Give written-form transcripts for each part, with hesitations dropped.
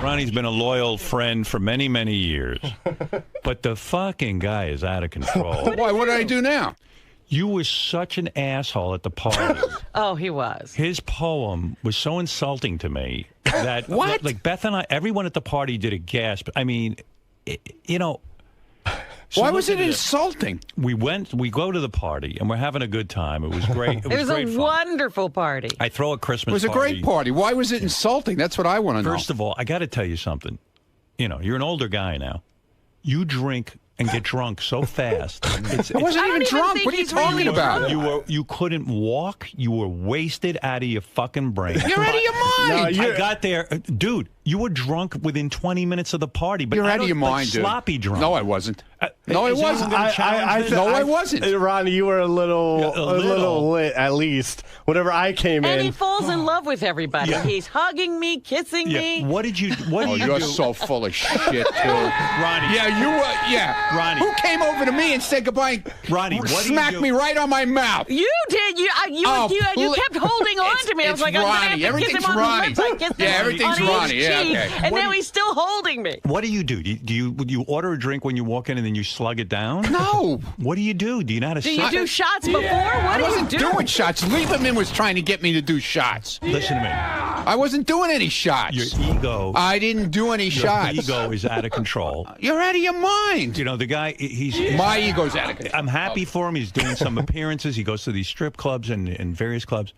Ronnie's been a loyal friend for many, many years. But the fucking guy is out of control. Why? What did I do now? You were such an asshole at the party. Oh, he was. His poem was so insulting to me that What? Like Beth and I, everyone at the party did a gasp. I mean, you know. So Why was it this. insulting? We go to the party and we're having a good time. It was great. It was great a fun. wonderful party. I throw a Christmas It was a party. great party. Why was it insulting? That's what I want to know. First of all, I got to tell you something. You know, you're an older guy now. You drink and get drunk so fast. I wasn't even drunk. What are you talking about? You couldn't walk. You were wasted out of your fucking brain. You're out of your mind. I got there, dude. You were drunk within 20 minutes of the party, but You're out of your mind, dude. Sloppy drunk. No, I wasn't. No, I wasn't. I wasn't. Ronnie, you were a little lit, at least. Whenever I came in. And he falls in love with everybody. Yeah. He's hugging me, kissing me. What did you do? You're so full of shit, too. Ronnie. Yeah, you were. Yeah. Ronnie. Who came over to me and said goodbye? Ronnie, what smacked me right on my mouth. You did. You kept holding on to me. I was like, I'm going to have to kiss him on the lips. I kissed him everything's on Ronnie. each Yeah, cheek, okay. and now he's still holding me. What do you do? Do you order a drink when you walk in and then you slug it down? No. What do you do? Do you know how to Do you do shots before? What I do you wasn't do? doing shots. Lieberman was trying to get me to do shots. Listen to me. I wasn't doing any shots. Your ego. I didn't do any shots. Your ego is out of control. You're out of your mind. You know, the guy, My ego's out of control. I'm happy for him. He's doing some appearances. He goes to these strip clubs and various clubs.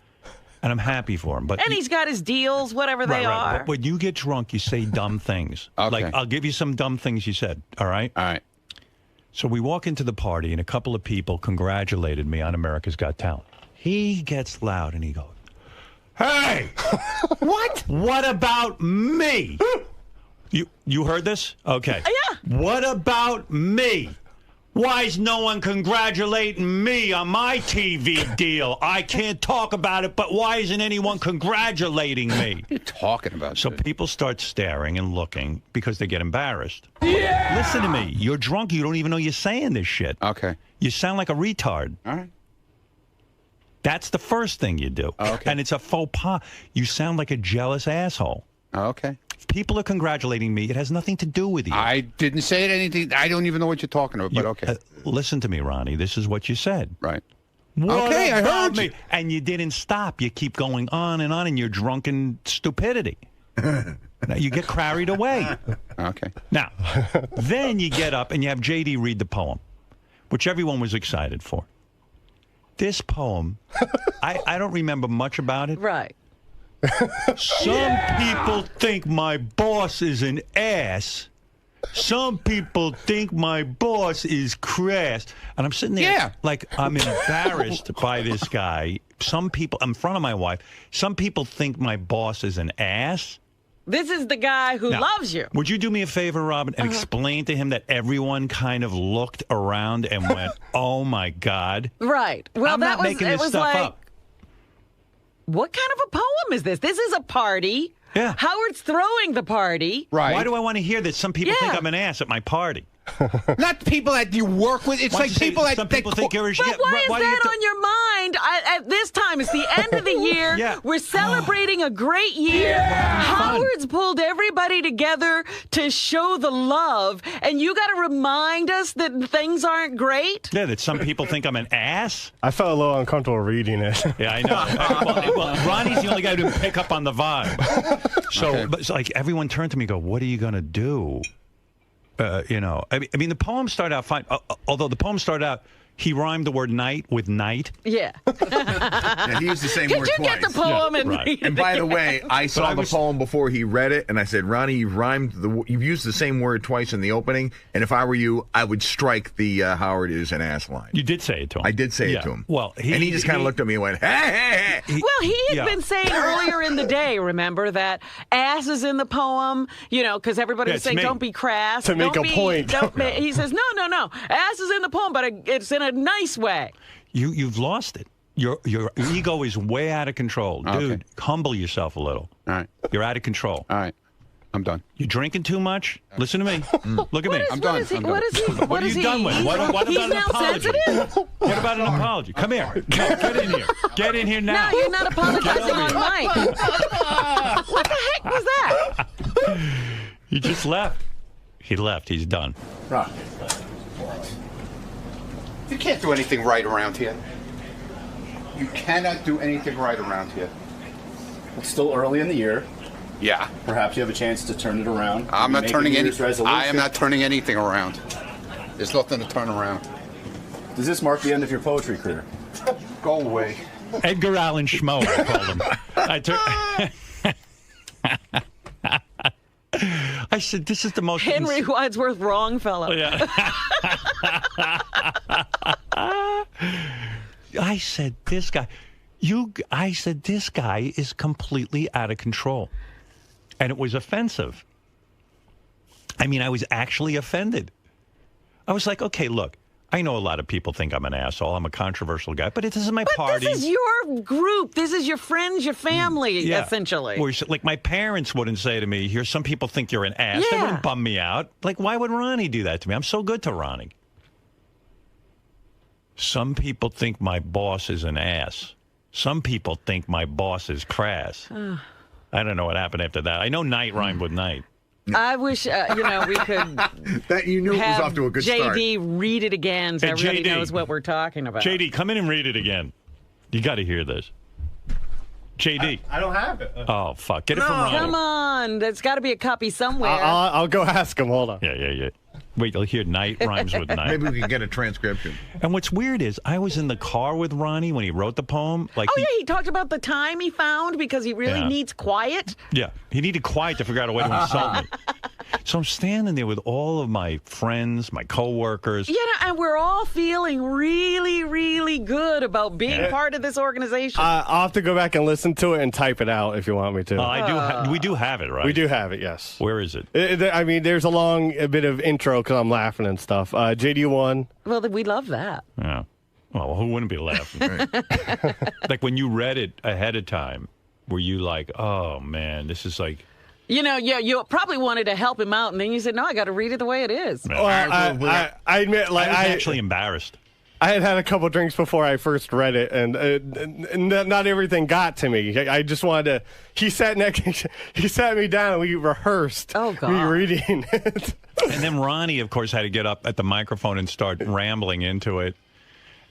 And I'm happy for him. And he's got his deals, whatever they are. But when you get drunk, you say dumb things. Okay. Like, I'll give you some dumb things you said. All right? All right. So we walk into the party, and a couple of people congratulated me on America's Got Talent. He gets loud, and he goes, "Hey! What? What about me?" You heard this? Okay. Yeah. What about me? Why is no one congratulating me on my TV deal? I can't talk about it, but why isn't anyone congratulating me? What are you talking about? So people start staring and looking because they get embarrassed. Yeah! Listen to me. You're drunk. You don't even know you're saying this shit. Okay. You sound like a retard. All right. That's the first thing you do. Okay. And it's a faux pas. You sound like a jealous asshole. Okay. If people are congratulating me, it has nothing to do with you. I didn't say anything. I don't even know what you're talking about, but okay. Listen to me, Ronnie. This is what you said. Right. What Okay, I about heard me? you. And you didn't stop. You keep going on and on in your drunken stupidity. Now you get carried away. Okay. Now, then you get up and you have JD read the poem, which everyone was excited for. This poem, I don't remember much about it. Right. Some people think my boss is an ass. Some people think my boss is crass. And I'm sitting there like I'm embarrassed by this guy. Some people, in front of my wife, some people think my boss is an ass. This is the guy who loves you. Would you do me a favor, Robin, and explain to him that everyone kind of looked around and went, "Oh, my God." Right. Well, I'm not making this stuff up. What kind of a poem is this? This is a party. Yeah. Howard's throwing the party. Right. Why do I want to hear that some people think I'm an ass at my party? Not people that you work with. It's Why like don't you say people that some people think you're a But shit. why is do you have that to- on your mind at this time? It's the end of the year. Yeah. We're celebrating a great year. Howard's pulled everybody together to show the love, and you got to remind us that things aren't great? Yeah, that some people think I'm an ass? I felt a little uncomfortable reading it. Yeah, I know. well, Ronnie's the only guy who didn't pick up on the vibe. So, but it's like everyone turned to me and go, "What are you going to do?" You know, I mean, the poem started out fine. Although the poem started out, he rhymed the word night with night. Yeah. Yeah, he used the same word Did you twice. get the poem and read it? And by the way, I saw the poem before he read it, and I said, "Ronnie, you've used the same word twice in the opening, and if I were you, I would strike the Howard is an ass line." You did say it to him. I did say it to him. Well, he just kind of looked at me and went, "Hey, hey, hey." Well, he had been saying earlier in the day, remember, that ass is in the poem, you know, because everybody was saying, don't be crass. To make a point. He says, no. Ass is in the poem, but it's in a nice way. You've lost it. Your ego is way out of control. Dude, humble yourself a little. All right. You're out of control. All right. I'm done. You're drinking too much? Listen to me. Look at me. I'm done. What is he? What are you done with? What about He's an now apology? sensitive? What about an apology? Come here. No, get in here. Get in here now. No, you're not apologizing on mic. What the heck was that? He just left. He left. He's done. Ron, you can't do anything right around here. You cannot do anything right around here. It's still early in the year. Yeah. Perhaps you have a chance to turn it around. I am not turning anything around. There's nothing to turn around. Does this mark the end of your poetry career? Go away. Edgar Allan Schmo, I called him. I said, this is the most... Henry Wadsworth Wrongfellow. Yeah. I said, this guy... I said, this guy is completely out of control. And it was offensive. I mean, I was actually offended. I was like, okay, look, I know a lot of people think I'm an asshole. I'm a controversial guy, but this is my party. This is your group. This is your friends, your family, essentially. Like, my parents wouldn't say to me, here, some people think you're an ass. They wouldn't bum me out. Like, why would Ronnie do that to me? I'm so good to Ronnie. Some people think my boss is an ass. Some people think my boss is crass. I don't know what happened after that. I know night rhymed with night. I wish, we could that you knew it was off to a good start. JD read it again so everybody JD, knows what we're talking about. JD, come in and read it again. You got to hear this. JD. I don't have it. Oh, fuck. Get it from Ronnie. Come on. There's got to be a copy somewhere. I'll go ask him. Hold on. Yeah. Wait, you'll hear night rhymes with night. Maybe we can get a transcription. And what's weird is I was in the car with Ronnie when he wrote the poem. Like, he talked about the time he found because he really needs quiet. Yeah, he needed quiet to figure out a way to insult me. So I'm standing there with all of my friends, my coworkers. And we're all feeling really, really good about being part of this organization. I'll have to go back and listen to it and type it out if you want me to. We do have it, right? We do have it, yes. Where is it? I mean, there's a bit of intro because I'm laughing and stuff. JD1. Well, we love that. Yeah. Well, who wouldn't be laughing? Like when you read it ahead of time, were you like, oh, man, this is like... you probably wanted to help him out, and then you said, no, I got to read it the way it is. Well, I admit, like, I was actually embarrassed. I had a couple drinks before I first read it, and not everything got to me. I just wanted to... He sat me down, and we rehearsed rereading it. And then Ronnie, of course, had to get up at the microphone and start rambling into it.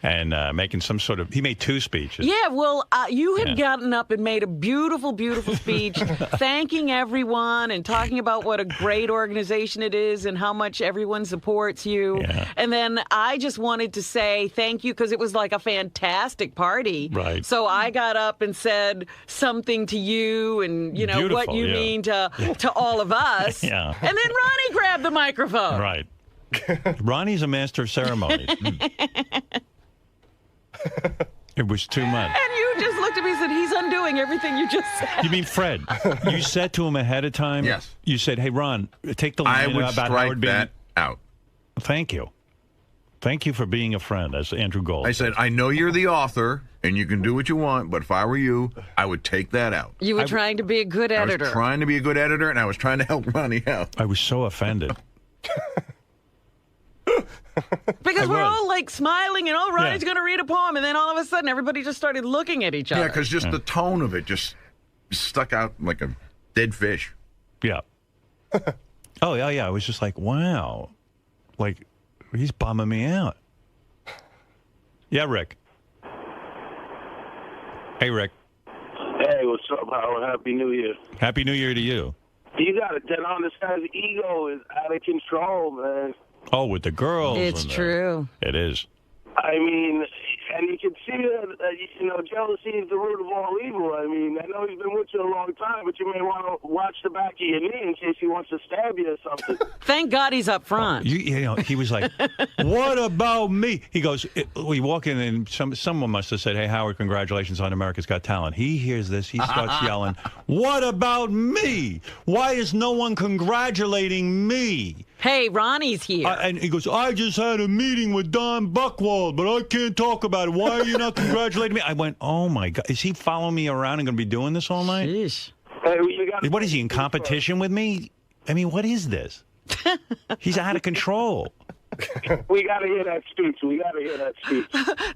And making some sort of... He made 2 speeches. Yeah, well, you had gotten up and made a beautiful, beautiful speech thanking everyone and talking about what a great organization it is and how much everyone supports you. Yeah. And then I just wanted to say thank you because it was like a fantastic party. Right. So I got up and said something to you and, what you mean to all of us. Yeah. And then Ronnie grabbed the microphone. Right. Ronnie's a master of ceremonies. It was too much. And you just looked at me and said, he's undoing everything you just said. You mean Fred? You said to him ahead of time? Yes. You said, hey, Ron, take the line about Howard being... that out. Thank you. Thank you for being a friend, as Andrew Gold. I said, I know you're the author, and you can do what you want, but if I were you, I would take that out. You were trying to be a good editor. I was trying to be a good editor, and I was trying to help Ronnie out. I was so offended. Because we're all like smiling and Ronnie's going to read a poem, and then all of a sudden everybody just started looking at each other. Yeah, because just the tone of it just stuck out like a dead fish. Yeah. Oh, yeah. I was just like, wow. Like, he's bumming me out. Yeah, Rick. Hey, Rick. Hey, what's up, Howard? Happy New Year. Happy New Year to you. You got to get on. This guy's ego is out of control, man. Oh, with the girls. It's true. It is. I mean, and you can see that, jealousy is the root of all evil. I mean, I know he's been with you a long time, but you may want to watch the back of your knee in case he wants to stab you or something. Thank God he's up front. He was like, what about me? He goes, we walk in and someone must have said, hey, Howard, congratulations on America's Got Talent. He hears this. He starts yelling, what about me? Why is no one congratulating me? Hey, Ronnie's here. And he goes, I just had a meeting with Don Buchwald, but I can't talk about it. Why are you not congratulating me? I went, oh, my God. Is he following me around and going to be doing this all night? Sheesh. Hey, what is he, in competition with me? I mean, what is this? He's out of control. We got to hear that speech. We got to hear that speech.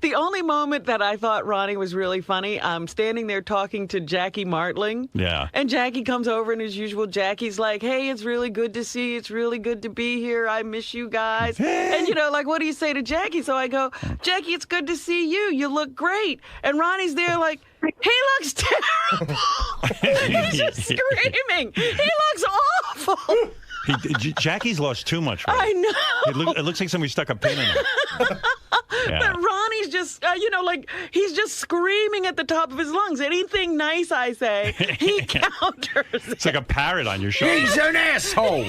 The only moment that I thought Ronnie was really funny, I'm standing there talking to Jackie Martling. Yeah. And Jackie comes over, and as usual, Jackie's like, hey, it's really good to see you. It's really good to be here. I miss you guys. And, like, what do you say to Jackie? So I go, Jackie, it's good to see you. You look great. And Ronnie's there like, he looks terrible. He's just screaming. He looks awful. Jackie's lost too much weight. I know. It looks like somebody stuck a pin in it. Yeah. But Ronnie's just, like, he's just screaming at the top of his lungs. Anything nice I say, he counters it. It's like a parrot on your shoulder. He's an asshole.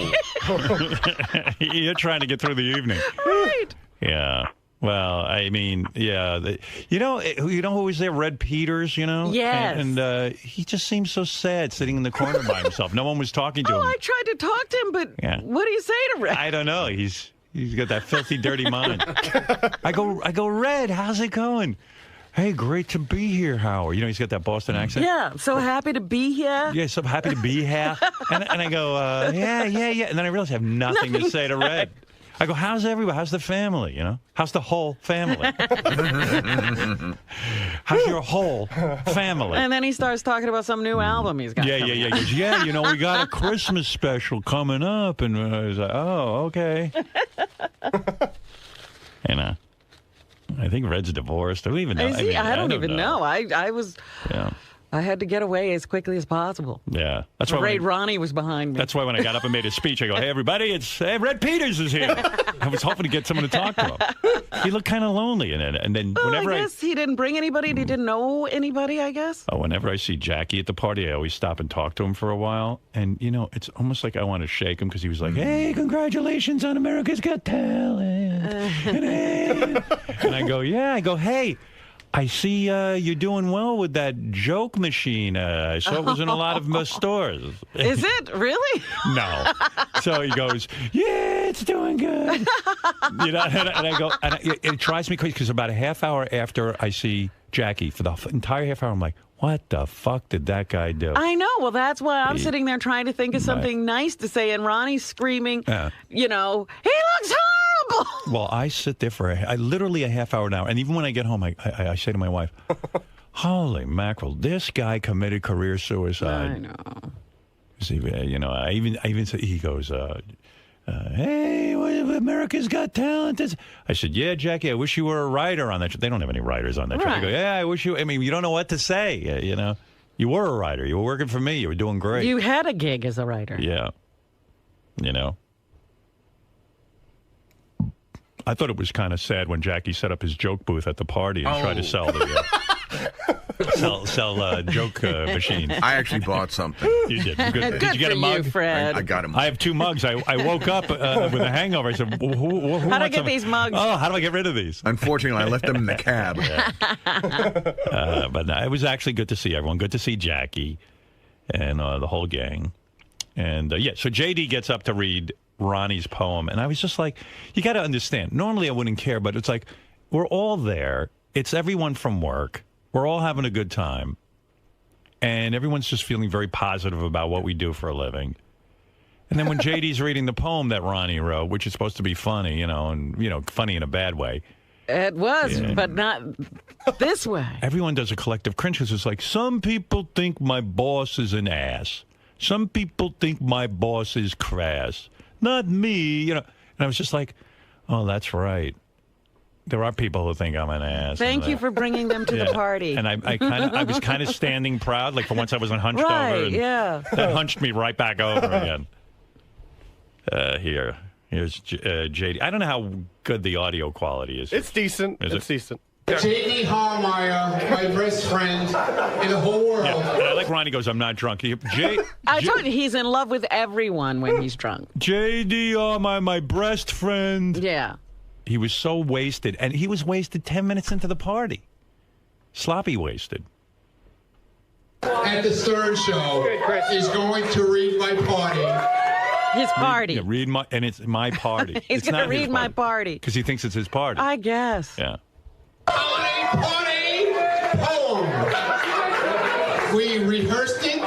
You're trying to get through the evening. Right. Yeah. Well, I mean, yeah. You know who was there? Red Peters, Yes. And he just seemed so sad sitting in the corner by himself. No one was talking to him. I tried to talk to him, but what do you say to Red? I don't know. He's got that filthy, dirty mind. I go, Red, how's it going? Hey, great to be here, Howard. He's got that Boston accent. Yeah, so happy to be here. Yeah, so happy to be here. And I go, yeah. And then I realize I have nothing to say to Red. I go, how's everybody? How's the family? How's the whole family? How's your whole family? And then he starts talking about some new album he's got. Yeah. He goes, we got a Christmas special coming up. And I was like, oh, okay. I think Red's divorced. I don't even know. Is he? I don't even know. I was... Yeah. I had to get away as quickly as possible. Yeah. That's why Ronnie was behind me. That's why when I got up and made a speech, I go, hey, everybody, Red Peters is here. I was hoping to get someone to talk to him. He looked kind of lonely in it. And then whenever I guess he didn't bring anybody. He didn't know anybody, I guess. Whenever I see Jackie at the party, I always stop and talk to him for a while. And, it's almost like I want to shake him because he was like, hey, congratulations on America's Got Talent. And I go, yeah. I go, hey. I see you're doing well with that joke machine. I saw it was in a lot of stores. Is it? Really? No. So he goes, yeah, it's doing good. And I go, it drives me crazy because about a half hour after I see Jackie, for the entire half hour, I'm like, what the fuck did that guy do? I know. Well, that's why I'm sitting there trying to think of something nice to say, and Ronnie's screaming, he looks horrible. Well, I sit there for literally a half hour an hour, and even when I get home, I say to my wife, holy mackerel, this guy committed career suicide. I know. See, I even say, he goes, hey, America's Got Talent. I said, yeah, Jackie, I wish you were a writer on that show. They don't have any writers on that show. I go, yeah, I wish you, you don't know what to say, You were a writer. You were working for me. You were doing great. You had a gig as a writer. Yeah. I thought it was kind of sad when Jackie set up his joke booth at the party and tried to sell the joke machine. I actually bought something. You did. Good. Good Did you get a mug? You, Fred. I got a mug. I have 2 mugs. I woke up with a hangover. I said, who how do I get these mugs? Oh, how do I get rid of these? Unfortunately, I left them in the cab. But no, it was actually good to see everyone. Good to see Jackie and the whole gang. And so JD gets up to read Ronnie's poem, and I was just like, you got to understand, normally I wouldn't care, but it's like, we're all there. It's everyone from work. We're all having a good time, and everyone's just feeling very positive about what we do for a living. And then when JD's reading the poem that Ronnie wrote, which is supposed to be funny, and funny in a bad way. It was, but not this way. Everyone does a collective cringe because it's like, some people think my boss is an ass. Some people think my boss is crass. Not me, And I was just like, oh, that's right. There are people who think I'm an ass. Thank you for bringing them to the party. And I was kind of standing proud. Like, for once I wasn't hunched over. And that hunched me right back over again. Here's JD. I don't know how good the audio quality is. It's decent. It's decent. J.D. Hallmeyer, my best friend in the whole world. Yeah, and I like Ronnie goes, I'm not drunk. I told you, he's in love with everyone when he's drunk. J.D. Hallmeyer, my best friend. Yeah. He was so wasted. And he was wasted 10 minutes into the party. Sloppy wasted. At the Stern Show is going to read my party. His party. And it's my party. He's going to read my party. Because he thinks it's his party. I guess. Yeah. Party poem. We rehearsed it.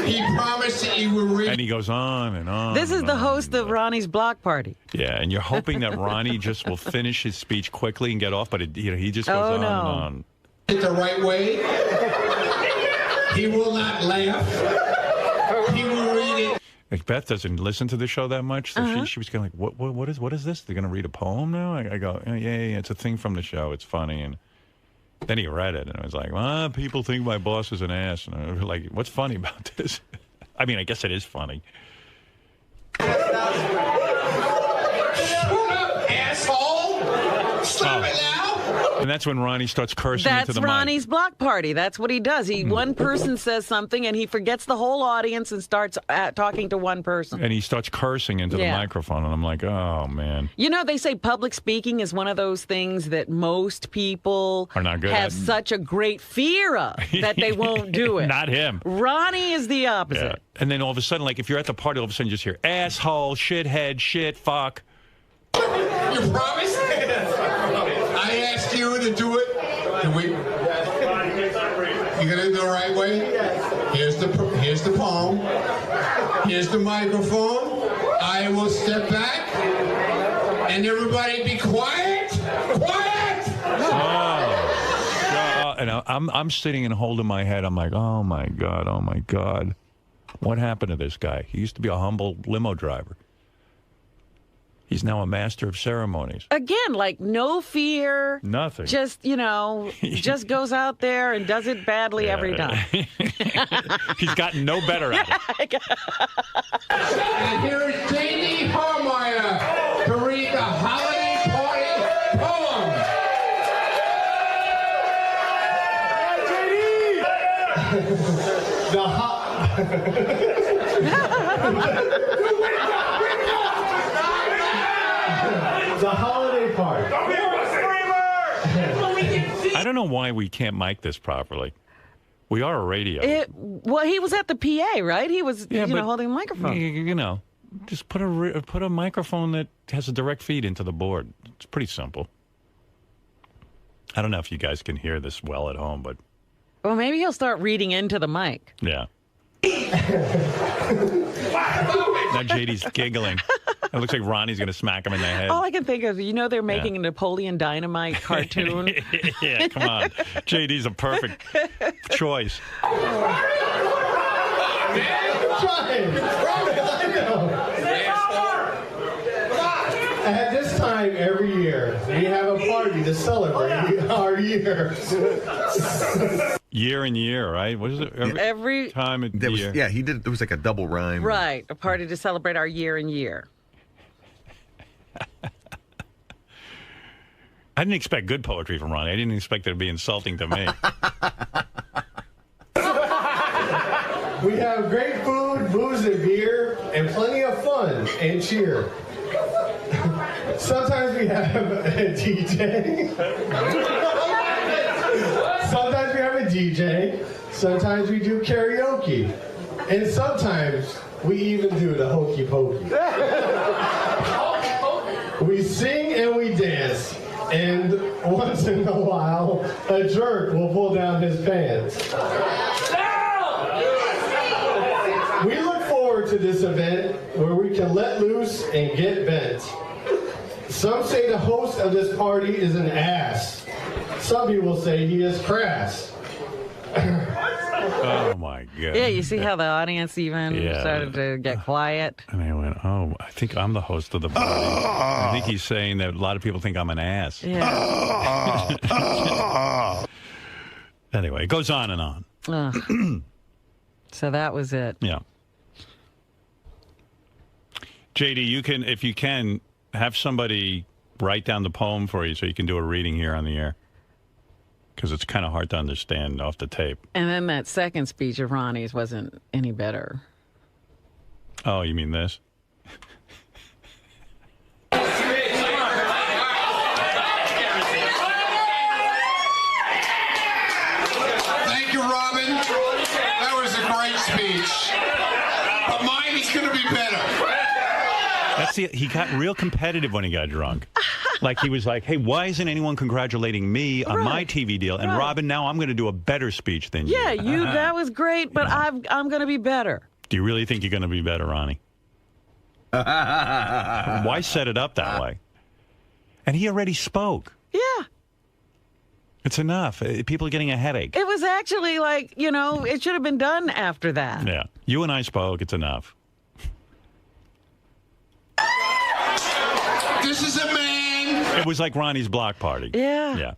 He promised promise that you will read. And he goes on and on. This is the host of Ronnie's block party. Yeah, and you're hoping that Ronnie just will finish his speech quickly and get off, but he just goes on and on. It the right way. He will not laugh. He will read it. Like Beth doesn't listen to the show that much, so she was kind of like, what is this? They're going to read a poem now? I go, yeah, it's a thing from the show. It's funny. And then he read it, and I was like, well, people think my boss is an ass. And I was like, what's funny about this? I mean, I guess it is funny. Shut up, asshole! Stop it now! And that's when Ronnie starts cursing into the mic. That's Ronnie's block party. That's what he does. One person says something, and he forgets the whole audience and starts talking to one person. And he starts cursing into the microphone, and I'm like, oh, man. You know, they say public speaking is one of those things that most people are not good have at. Such a great fear of that they won't do it. Not him. Ronnie is the opposite. Yeah. And then all of a sudden, like if you're at the party, all of a sudden you just hear asshole, shithead, shit, fuck. You promise? I asked you to do it. You gonna do it the right way? Here's the poem. Here's the microphone. I will step back, and everybody be quiet. Quiet. And I'm sitting and holding my head. I'm like, oh my god, what happened to this guy? He used to be a humble limo driver. He's now a master of ceremonies. Again, like no fear. Nothing. Just, just goes out there and does it badly every time. He's gotten no better at it. And here is J.D. Harmeyer to read the holiday party poem. The holiday party. I don't know why we can't mic this properly. We are a radio. Well, he was at the PA, right? He was, holding a microphone. Just put a microphone that has a direct feed into the board. It's pretty simple. I don't know if you guys can hear this well at home, but... Well, maybe he'll start reading into the mic. Yeah. Now JD's giggling. It looks like Ronnie's going to smack him in the head. All I can think of, they're making a Napoleon Dynamite cartoon. Yeah, come on. JD's a perfect choice. At this time every year, we have a party to celebrate our year. Year and year, right? What is it? Every time of the year. Yeah, he did. There was like a double rhyme. Right, a party to celebrate our year and year. I didn't expect good poetry from Ronnie. I didn't expect it to be insulting to me. We have great food, booze, and beer, and plenty of fun and cheer. Sometimes we have a DJ. Sometimes we have a DJ. Sometimes we do karaoke. And sometimes we even do the hokey pokey. We sing and we dance. And once in a while, a jerk will pull down his pants. We look forward to this event where we can let loose and get bent. Some say the host of this party is an ass. Some people say he is crass. Oh, my God. Yeah, you see how the audience even started to get quiet? And I went, I think I'm the host of the party. I think he's saying that a lot of people think I'm an ass. Yeah. Anyway, it goes on and on. So that was it. Yeah. JD, you can, if you can, have somebody write down the poem for you so you can do a reading here on the air. Because it's kind of hard to understand off the tape. And then that second speech of Ronnie's wasn't any better. Oh, you mean this? Thank you, Robin. That was a great speech. But mine is going to be better. He got real competitive when he got drunk. Like he was like, hey, why isn't anyone congratulating me on my TV deal? And Robin, now I'm going to do a better speech than you. Yeah, that was great, but I'm going to be better. Do you really think you're going to be better, Ronnie? Why set it up that way? And he already spoke. Yeah. It's enough. People are getting a headache. It was actually like, it should have been done after that. Yeah. You and I spoke. It's enough. This is a man. It was like Ronnie's block party. Yeah. Yeah.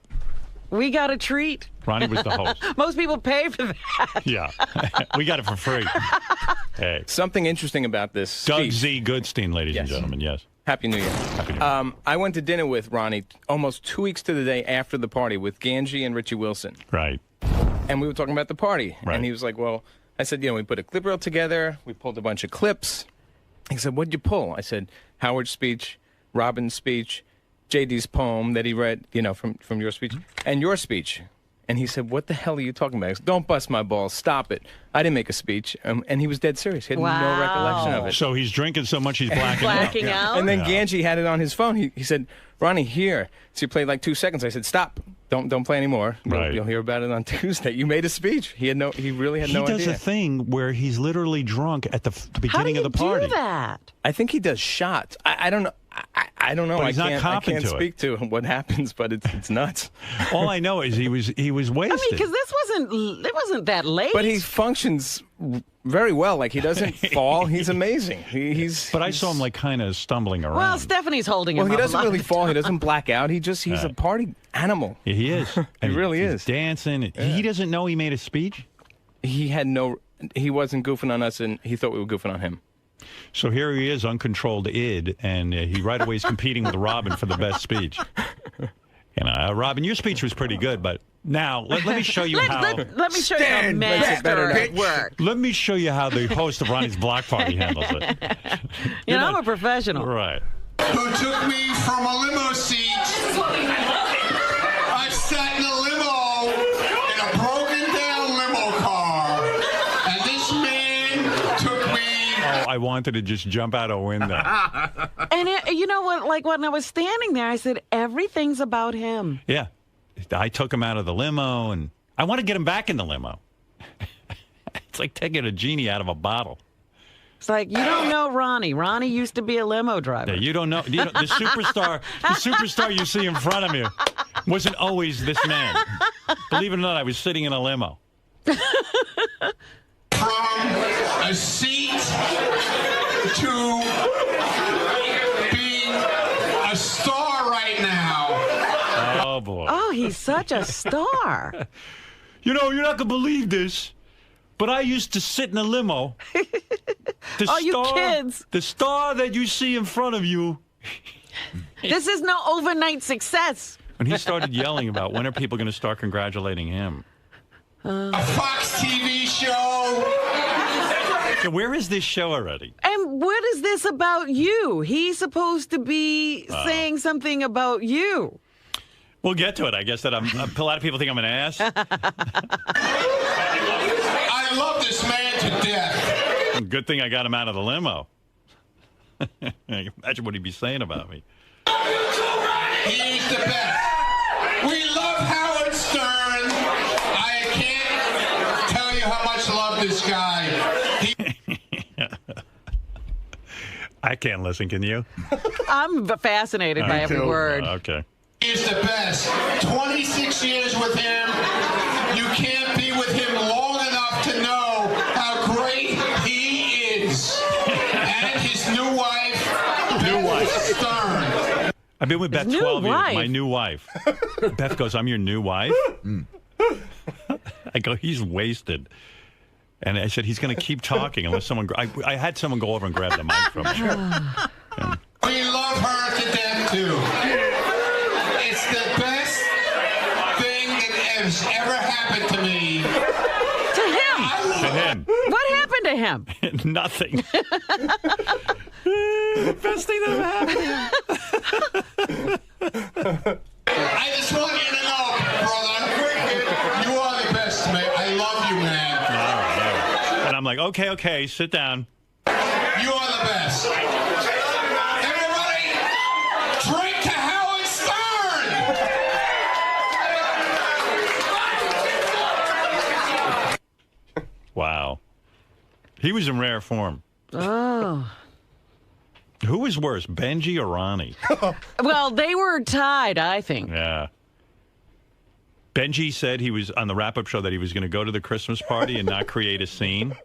We got a treat. Ronnie was the host. Most people pay for that. Yeah. We got it for free. Hey. Something interesting about this Doug speech. Z. Goodstein, ladies and gentlemen. Yes. Happy New Year. Happy New Year. I went to dinner with Ronnie almost 2 weeks to the day after the party with Ganji and Richie Wilson. Right. And we were talking about the party. Right. And he was like, well, I said, we put a clip reel together. We pulled a bunch of clips. He said, what'd you pull? I said, Howard's speech, Robin's speech, JD's poem that he read, from your speech, and your speech. And he said, what the hell are you talking about? I said, don't bust my balls. Stop it. I didn't make a speech. And he was dead serious. He had no recollection of it. So he's drinking so much he's blacking out. And then Ganji had it on his phone. He said, Ronnie, here. So he played like 2 seconds. I said, stop. Don't play anymore. Right. You'll hear about it on Tuesday. You made a speech. He really had no idea. He does a thing where he's literally drunk at the beginning of the party. How do you do that? I think he does shots. I don't know. I don't know. But he's I can't speak to what happens, but it's nuts. All I know is he was wasted. Because it wasn't that late. But he functions very well. Like, he doesn't fall. He's amazing. But I saw him kind of stumbling around. Well, Stephanie's holding him Well, he up doesn't really fall. He doesn't black out. He's a party animal. Yeah, he is. He really is. Dancing. Yeah. He doesn't know he made a speech? He wasn't goofing on us, and he thought we were goofing on him. So here he is, uncontrolled id, and he right away is competing with Robin for the best speech. Robin, your speech was pretty good, but now let me show you how. Let me show you how master work. Let me show you how the host of Ronnie's Block Party handles it. I'm a professional. Right. Who took me from a limo seat. I sat in a limo, in a broken down limo car, and this man took me. Oh, I wanted to just jump out a window. And you know what? Like, when I was standing there, I said, everything's about him. Yeah. I took him out of the limo, and I want to get him back in the limo. It's like taking a genie out of a bottle. It's like, you don't know Ronnie. Ronnie used to be a limo driver. Yeah, you don't know. The superstar you see in front of you wasn't always this man. Believe it or not, I was sitting in a limo. From a seat to being a star right now. Oh, boy. Oh, he's such a star. You're not going to believe this, but I used to sit in a limo. You kids. The star that you see in front of you. This is no overnight success. When he started yelling about when are people going to start congratulating him. A Fox TV show. So where is this show already? And what is this about you? He's supposed to be saying something about you. We'll get to it. I guess that a lot of people think I'm an ass. I love this man to death. Good thing I got him out of the limo. Imagine what he'd be saying about me. He's the best. We love Howard Stern. I can't tell you how much I love this guy. I can't listen. Can you? I'm fascinated by every word. Okay. He's the best. 26 years with him. You can't be with him long enough to know how great he is. And his new wife, Stern. I've been with Beth 12 years. My new wife. Beth goes, I'm your new wife? I go, he's wasted. And I said, he's going to keep talking unless someone... I had someone go over and grab the mic from him. We love her to death, too. It's the best thing that has ever happened to me. To him. What happened to him? Nothing. Best thing that ever happened. I just want you to know, brother, you are the best, man. I love you, man. And I'm like, okay, sit down. You are the best. Everybody, drink to Howard Stern. Wow. He was in rare form. Oh. Who was worse, Benji or Ronnie? Well, they were tied, I think. Yeah. Benji said he was on the wrap-up show that he was going to go to the Christmas party and not create a scene.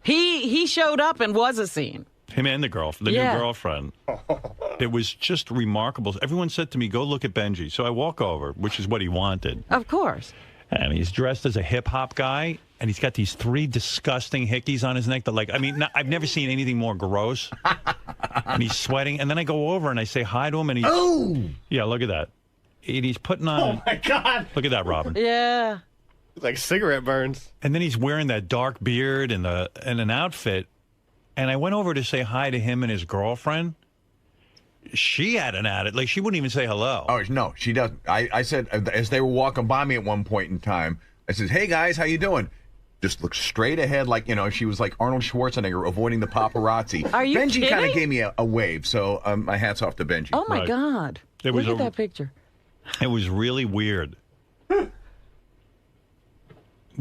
He showed up and was a scene. Him and the new girlfriend. It was just remarkable. Everyone said to me, go look at Benji. So I walk over, which is what he wanted. Of course. And he's dressed as a hip-hop guy, and he's got these 3 disgusting hickeys on his neck that, like, I mean, I've never seen anything more gross. And he's sweating. And then I go over and I say hi to him, and he's... Oh! Yeah, look at that. And he's putting on... Oh, my God. Look at that, Robin. Yeah. Like cigarette burns. And then he's wearing that dark beard and an outfit. And I went over to say hi to him and his girlfriend. She had an attitude. Like, she wouldn't even say hello. Oh, no, she doesn't. I said, as they were walking by me at one point in time, I said, hey, guys, how you doing? Just looked straight ahead like, she was like Arnold Schwarzenegger avoiding the paparazzi. Are you Benji kind of kidding? gave me a wave, so my hat's off to Benji. Oh, my God. Look at that picture. It was really weird.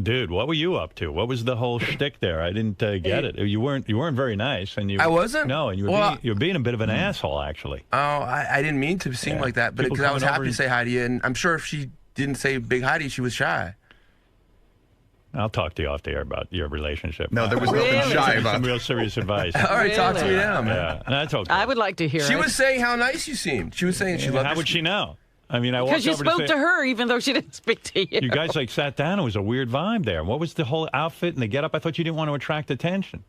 Dude, what were you up to? What was the whole shtick there? I didn't get it. You weren't very nice, and I wasn't. No, and you were being a bit of an asshole, actually. Oh, I didn't mean to seem like that, but because I was happy to say hi to you, and I'm sure if she didn't say big hi to you, she was shy. I'll talk to you off the air about your relationship. No, there was nothing shy about. Some real serious advice. All right, talk to me now, man. Yeah, that's okay. I would like to hear it. She was saying how nice you seemed. She was saying she loved. How would she know? I mean, I walked because you over spoke to her, even though she didn't speak to you. You guys like sat down. It was a weird vibe there. What was the whole outfit and the getup? I thought you didn't want to attract attention,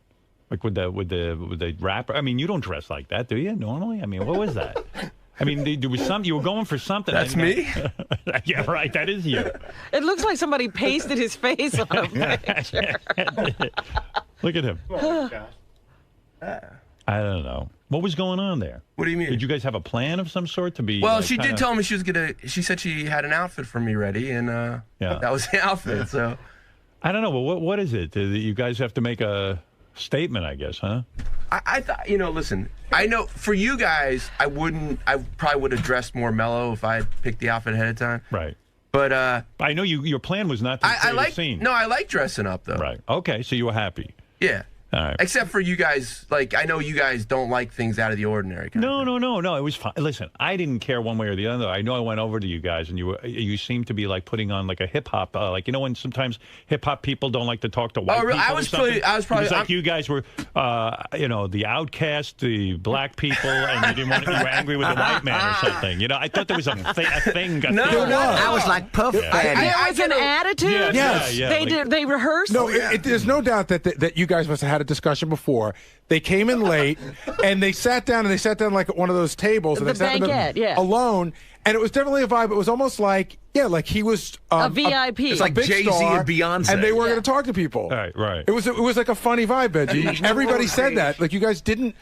like with the rapper. I mean, you don't dress like that, do you? Normally, I mean, what was that? I mean, there was something. You were going for something. That's me. Yeah, right. That is you. It looks like somebody pasted his face on a picture. Look at him. Oh, my gosh. I don't know. What was going on there? What do you mean? Did you guys have a plan of some sort to be? Well, like, she did tell me she was gonna. She said she had an outfit for me ready, and that was the outfit. So I don't know. Well, what is it? You guys have to make a statement, I guess, huh? I thought, listen. I know for you guys, I probably would have dressed more mellow if I had picked the outfit ahead of time. Right. But I know your plan was not to create a scene. No, I like dressing up though. Right. Okay. So you were happy. Yeah. All right. Except for you guys, like, I know you guys don't like things out of the ordinary. No. It was fine. Listen, I didn't care one way or the other. I know I went over to you guys, and you seemed to be like putting on like a hip hop, like when sometimes hip hop people don't like to talk to white people. I was probably. It was like you guys were, the outcast, the black people, and you were angry with the white man or something. I thought there was a thing. No, I was like Puff Daddy. There was an attitude. Yes. They rehearsed. No, there's no doubt that you guys must have had a discussion before. They came in late, and they sat down like at one of those tables, and The they sat banquette, alone. And it was definitely a vibe. It was almost like he was a VIP. It's like big Jay-Z star, and Beyonce. and they were going to talk to people. Right. It was like a funny vibe, Benji. Everybody said that. Like you guys didn't.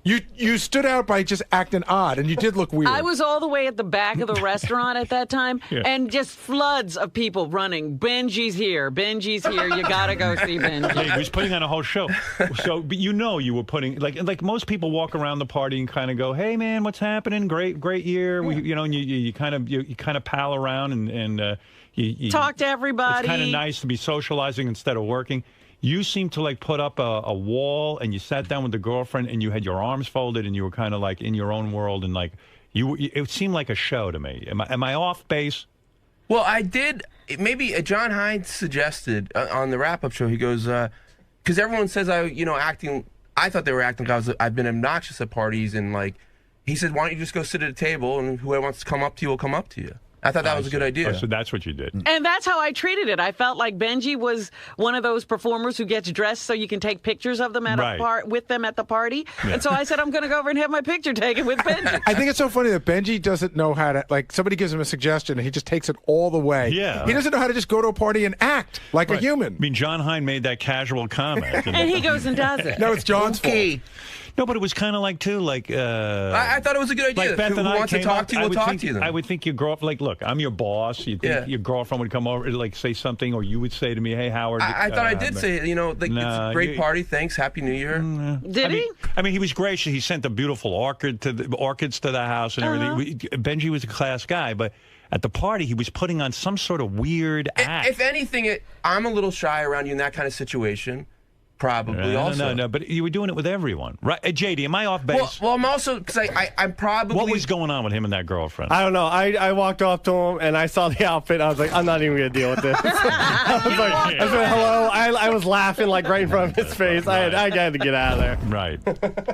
You stood out by just acting odd, and you did look weird. I was all the way at the back of the restaurant at that time, and just floods of people running. Benji's here. You gotta go see Benji. Yeah, he was putting on a whole show. So, but you were putting like most people walk around the party and kind of go, "Hey, man, what's happening? Great year." And you kind of pal around and you talk to everybody. It's kind of nice to be socializing instead of working. You seemed to like put up a wall, and you sat down with the girlfriend, and you had your arms folded, and you were kind of like in your own world, and like it seemed like a show to me. Am I off base? Well, I did. Maybe John Hines suggested on the wrap-up show. He goes, because everyone says acting. I thought they were acting like I've been obnoxious at parties, and like he said, why don't you just go sit at a table, and whoever wants to come up to you will come up to you. I thought that was a good idea. Oh, so that's what you did. And that's how I treated it. I felt like Benji was one of those performers who gets dressed so you can take pictures of them with them at the party. Yeah. And so I said, I'm going to go over and have my picture taken with Benji. I think it's so funny that Benji doesn't know how to, like, somebody gives him a suggestion and he just takes it all the way. Yeah. He doesn't know how to just go to a party and act like a human. I mean, John Hine made that casual comment. And he goes and does it. No, it's John's fault. No, but it was kind of like, too, like... I thought it was a good idea. Like Beth who and I wants to talk to you, we'll talk to you then. I would think you grow up, like, look, I'm your boss. You'd think your girlfriend would come over, like, say something, or you would say to me, hey, Howard... I thought I did say, it's a great party, thanks, Happy New Year. Did he? I mean, he was gracious. He sent a beautiful orchids to the house and everything. Benji was a class guy, but... At the party, he was putting on some sort of weird act. If anything, I'm a little shy around you in that kind of situation. probably also. No, but you were doing it with everyone, right? JD, am I off base? Well, I'm also because I'm probably. What was going on with him and that girlfriend? I don't know. I walked up to him and I saw the outfit. I was like, I'm not even gonna deal with this. I said hello. I was laughing like right in front of his face. Right. I had to get out of there. Right.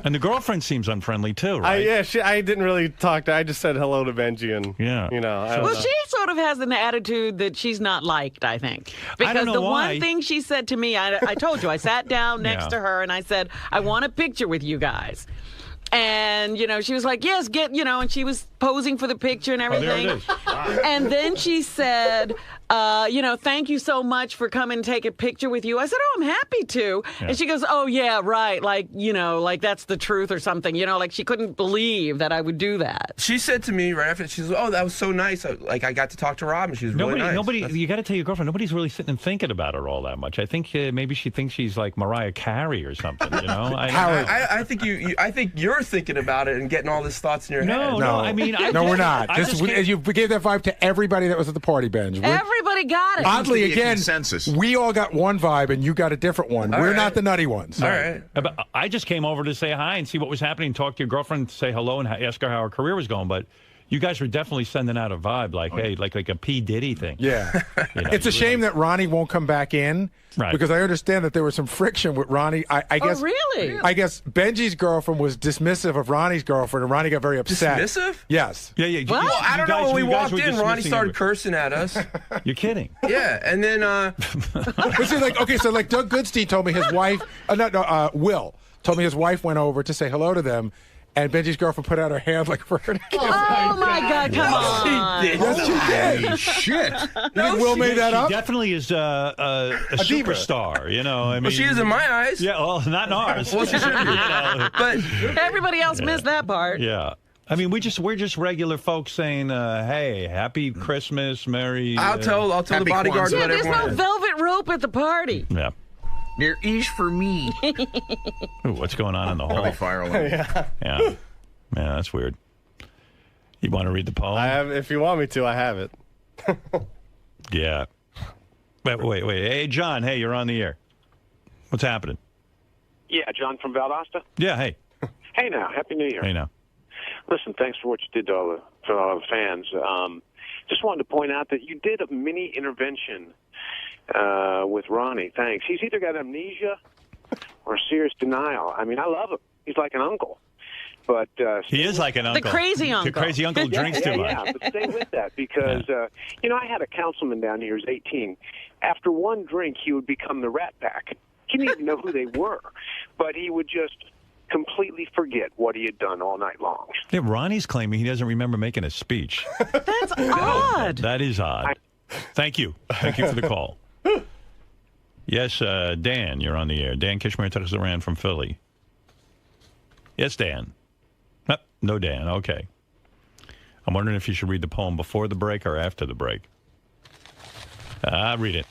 And the girlfriend seems unfriendly too, right? I didn't really talk to her. I just said hello to Benji and Well, she sort of has an attitude that she's not liked, I think. Because the one thing she said to me, I told you, I sat down next to her and I said, I want a picture with you guys. And, she was like, yes, and she was posing for the picture and everything. Oh, there it is. And then she said, thank you so much for coming and take a picture with you. I said, oh, I'm happy to. Yeah. And she goes, oh, yeah, right. Like, like that's the truth or something. Like she couldn't believe that I would do that. She said to me right after, she said, oh, that was so nice. Like I got to talk to Robin. She was really nice. You got to tell your girlfriend, nobody's really sitting and thinking about her all that much. I think maybe she thinks she's like Mariah Carey or something, I think I think you're thinking about it and getting all these thoughts in your head. No, I mean, we're not. You gave that vibe to everybody that was at the party, Benj. Everybody got it. Oddly, again, we all got one vibe and you got a different one. We're not the nutty ones. All right. But I just came over to say hi and see what was happening, talk to your girlfriend, say hello, and ask her how her career was going. But you guys were definitely sending out a vibe like, hey, like a P. Diddy thing. Yeah. It's a shame that Ronnie won't come back in. Right. Because I understand that there was some friction with Ronnie. I guess. Oh, really? I guess Benji's girlfriend was dismissive of Ronnie's girlfriend, and Ronnie got very upset. Dismissive? Yes. Yeah. Well, I don't know. When we walked in, Ronnie started cursing at us. You're kidding. Yeah, and then. So Doug Goodstein told me his wife. Will told me his wife went over to say hello to them. And Benji's girlfriend put out her hand like for her to kiss. Oh, my God, come on. She did. Yes, she did. Holy shit. You think Will made that up? She definitely is a superstar, I mean, well, she is in my eyes. Yeah, well, not in ours. Well, she should be. But everybody else missed that part. Yeah. I mean, we're just regular folks saying, "Hey, happy Christmas, Merry." I'll tell the bodyguards Yeah, what there's everyone no is. velvet rope at the party. Yeah. There is for me. Ooh, what's going on in the hall? Probably fire alarm. Yeah, that's weird. You want to read the poem? I have. If you want me to, I have it. Yeah. Wait. Hey, John. Hey, you're on the air. What's happening? Yeah, John from Valdosta. Yeah. Hey. Hey now. Happy New Year. Hey now. Listen, thanks for what you did to all the fans. Just wanted to point out that you did a mini intervention with Ronnie. Thanks. He's either got amnesia or serious denial. I mean, I love him. He's like an uncle. But he is like an uncle. The crazy uncle. The crazy uncle drinks too much. Yeah, but stay with that because, I had a councilman down here who was 18. After one drink, he would become the Rat Pack. He didn't even know who they were. But he would just completely forget what he had done all night long. Yeah, Ronnie's claiming he doesn't remember making a speech. That's odd. That is odd. Thank you. Thank you for the call. Yes, Dan, you're on the air. Dan Kishmer Texas from Philly. Yes, Dan. No, Dan. Okay. I'm wondering if you should read the poem before the break or after the break. I'll read it.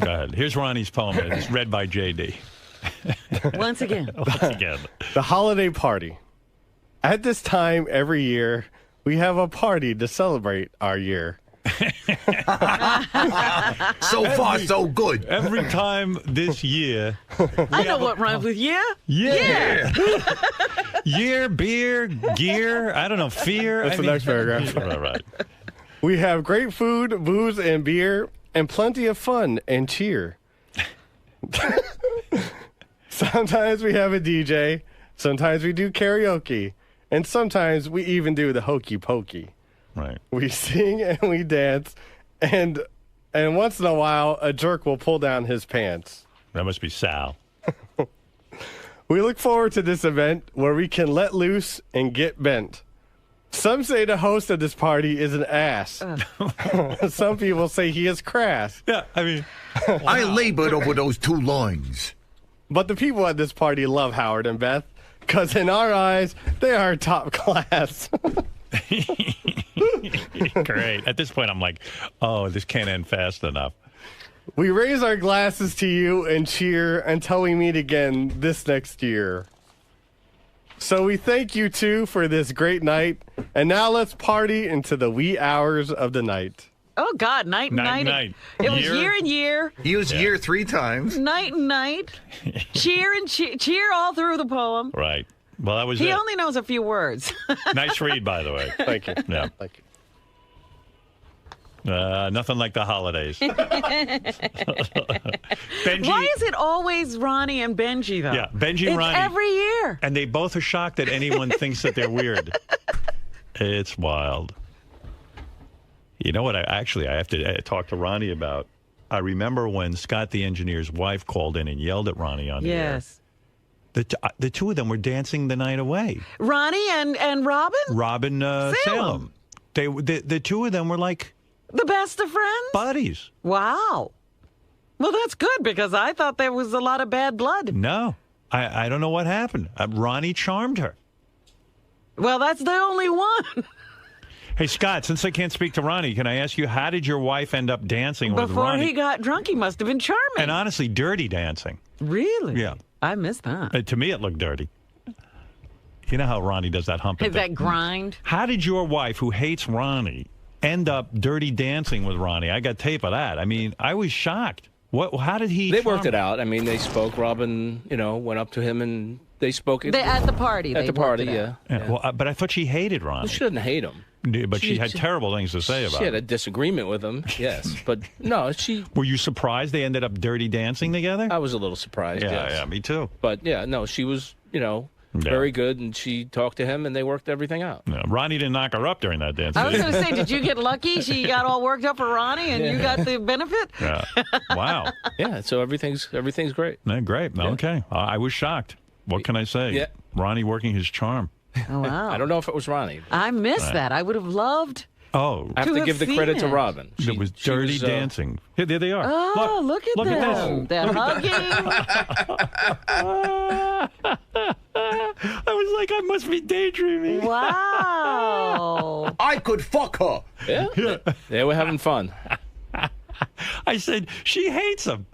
Go ahead. Here's Ronnie's poem. It's read by JD. Once again. The holiday party. At this time every year, we have a party to celebrate our year. So far, so good. Every time this year. I know what rhymes with year. Yeah. Year, beer, gear, I don't know, fear. That's the next paragraph. Right. We have great food, booze, and beer, and plenty of fun and cheer. Sometimes we have a DJ, sometimes we do karaoke, and sometimes we even do the hokey pokey. Right. We sing and we dance, and once in a while, a jerk will pull down his pants. That must be Sal. We look forward to this event where we can let loose and get bent. Some say the host of this party is an ass. Some people say he is crass. Yeah, I mean... I labored over those two lines. But the people at this party love Howard and Beth, because in our eyes, they are top class. Great. At this point, I'm like, oh, this can't end fast enough. We raise our glasses to you and cheer until we meet again this next year. So we thank you, too, for this great night. And now let's party into the wee hours of the night. Oh, God, night and night. Night. It was year and year. He was year 3 times. Night and night. Cheer and cheer all through the poem. Right. Well, that was He it. only knows a few words. Nice read, by the way. Thank you. Yeah. Thank you. Nothing like the holidays. Benji, Why is it always Ronnie and Benji, though? Yeah, Benji and it's Ronnie. every year. And they both are shocked that anyone thinks that they're weird. It's wild. You know what? I have to talk to Ronnie about. I remember when Scott, the engineer's wife, called in and yelled at Ronnie on the air. Yes. The two of them were dancing the night away. Ronnie and Robin? Robin Salem. The two of them were like the best of friends? Buddies. Wow. Well, that's good because I thought there was a lot of bad blood. No. I don't know what happened. Ronnie charmed her. Well, that's the only one. Hey, Scott, since I can't speak to Ronnie, can I ask you, how did your wife end up dancing with Ronnie? Before he got drunk, he must have been charming. And honestly, dirty dancing. Really? Yeah. I missed that. To me, it looked dirty. You know how Ronnie does that humping thing? That grind. How did your wife, who hates Ronnie, end up dirty dancing with Ronnie? I got tape of that. I mean, I was shocked. How did he? They worked it out. I mean, they spoke. Robin, went up to him and they spoke. At the party. At the party, yeah. Well, but I thought she hated Ronnie. Well, she didn't hate him. But she had terrible things to say about him. She had a disagreement with him, yes. But no, Were you surprised they ended up dirty dancing together? I was a little surprised, yes. Yeah, me too. But yeah, no, she was, very good, and she talked to him, and they worked everything out. Yeah, Ronnie didn't knock her up during that dance. I was going to say, did you get lucky? She got all worked up for Ronnie, and you got the benefit? Yeah. Wow. Yeah, so everything's great. Yeah, great. Yeah. Okay. I was shocked. What can I say? Yeah. Ronnie working his charm. Oh, wow. I don't know if it was Ronnie. I missed that. I would have loved... Oh, I have to give the credit to Robin. It was dirty dancing. Here, there they are. Oh, look at them. They're hugging. I was like, I must be daydreaming. Wow. I could fuck her. Yeah. They were having fun. I said, she hates him.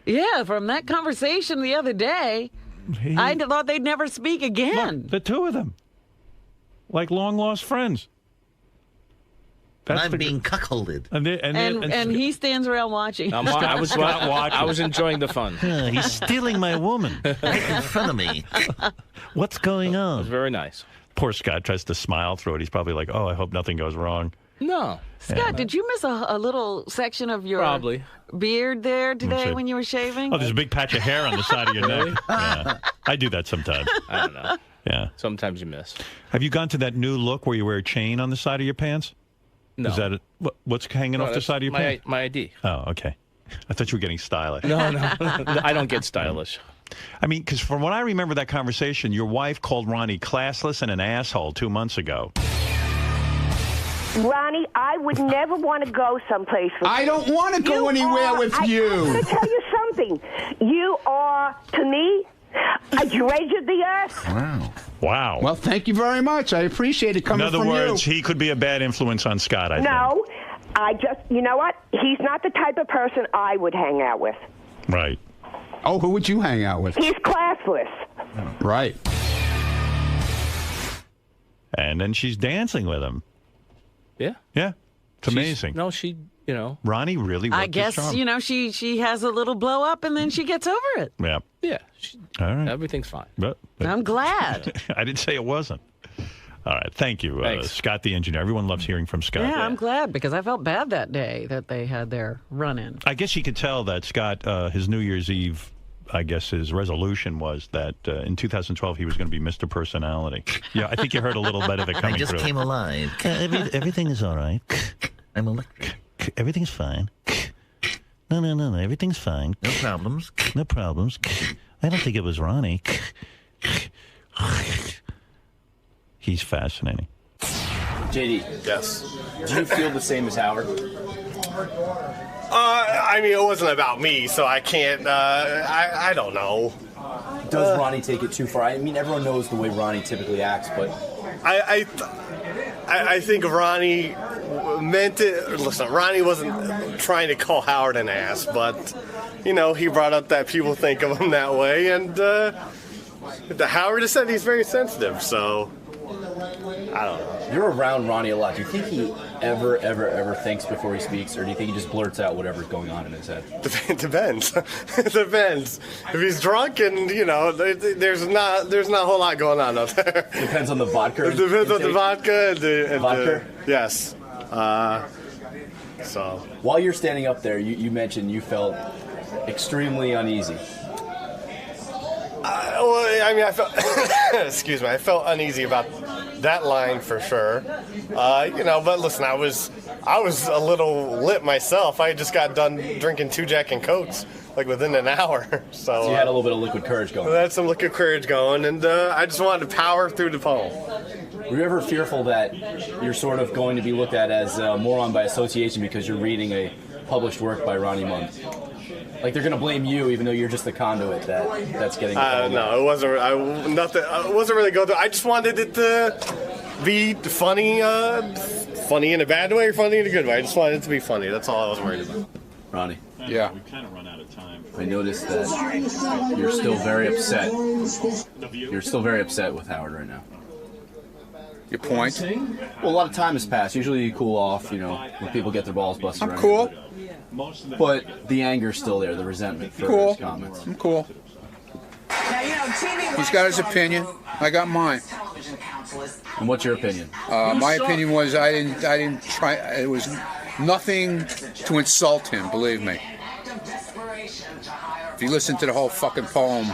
Yeah, from that conversation the other day, I thought they'd never speak again. Look, the two of them. Like long-lost friends. I'm being cuckolded. And he stands around watching. I was enjoying the fun. He's stealing my woman right in front of me. What's going on? It was very nice. Poor Scott tries to smile through it. He's probably like, oh, I hope nothing goes wrong. No. Scott, did you miss a little section of your beard there today when you were shaving? Oh, there's a big patch of hair on the side of your neck. Yeah. I do that sometimes. I don't know. Yeah. Sometimes you miss. Have you gone to that new look where you wear a chain on the side of your pants? No. Is that what's hanging off the side of your pants? My ID. Oh, okay. I thought you were getting stylish. No. I don't get stylish. I mean, because from what I remember that conversation, your wife called Ronnie classless and an asshole 2 months ago. Ronnie, I would never want to go someplace with you. I don't want to go anywhere with you. I'm going to tell you something. You are, to me, a dredge of the earth. Wow. Well, thank you very much. I appreciate it coming from you. In other words, he could be a bad influence on Scott, I think. No, you know what? He's not the type of person I would hang out with. Right. Oh, who would you hang out with? He's classless. Right. And then she's dancing with him. Yeah. Yeah. It's amazing. Ronnie really worked I guess, his charm. she has a little blow up and then she gets over it. Yeah. Yeah. All right. Everything's fine. But I'm glad. I didn't say it wasn't. All right. Thank you, Thanks. Scott the engineer. Everyone loves hearing from Scott. Yeah, I'm glad because I felt bad that day that they had their run-in. I guess you could tell that Scott, his New Year's Eve, I guess his resolution was that in 2012 he was going to be Mr. Personality. Yeah, I think you heard a little bit of it coming through. I just came alive. Everything is all right. I'm electric. Everything's fine. No. Everything's fine. No problems. No problems. I don't think it was Ronnie. He's fascinating. JD. Yes. Do you feel the same as Howard? I mean, it wasn't about me, so I can't. I don't know. Does Ronnie take it too far? I mean, everyone knows the way Ronnie typically acts, but I think Ronnie meant it. Listen, Ronnie wasn't trying to call Howard an ass, but he brought up that people think of him that way, and Howard has said he's very sensitive. So I don't know. You're around Ronnie a lot. Do you think he ever thinks before he speaks, or do you think he just blurts out whatever's going on in his head? It depends. It depends. If he's drunk and, there's not a whole lot going on out there. Depends on the vodka. It depends on the vodka. And vodka? Yes. So. While you're standing up there, you mentioned you felt extremely uneasy. I felt, excuse me, I felt uneasy about that line for sure. But listen, I was a little lit myself. I just got done drinking 2 Jack and Cokes like within an hour. So you had a little bit of liquid courage going. I had some liquid courage going, and I just wanted to power through the poem. Were you ever fearful that you're sort of going to be looked at as a moron by association because you're reading a published work by Ronnie Mund? Like they're going to blame you, even though you're just the conduit that's getting. No, it wasn't. I wasn't really going through. I just wanted it to be funny, funny in a bad way or funny in a good way. I just wanted it to be funny. That's all I was worried about. Ronnie. Yeah. We kind of run out of time. I noticed that you're still very upset. You're still very upset with Howard right now. Your point? Well, a lot of time has passed. Usually you cool off, when people get their balls busted. I'm cool. But the anger's still there, the resentment for his comments. I'm cool. He's got his opinion. I got mine. And what's your opinion? My opinion was I didn't try. It was nothing to insult him. Believe me. If you listen to the whole fucking poem,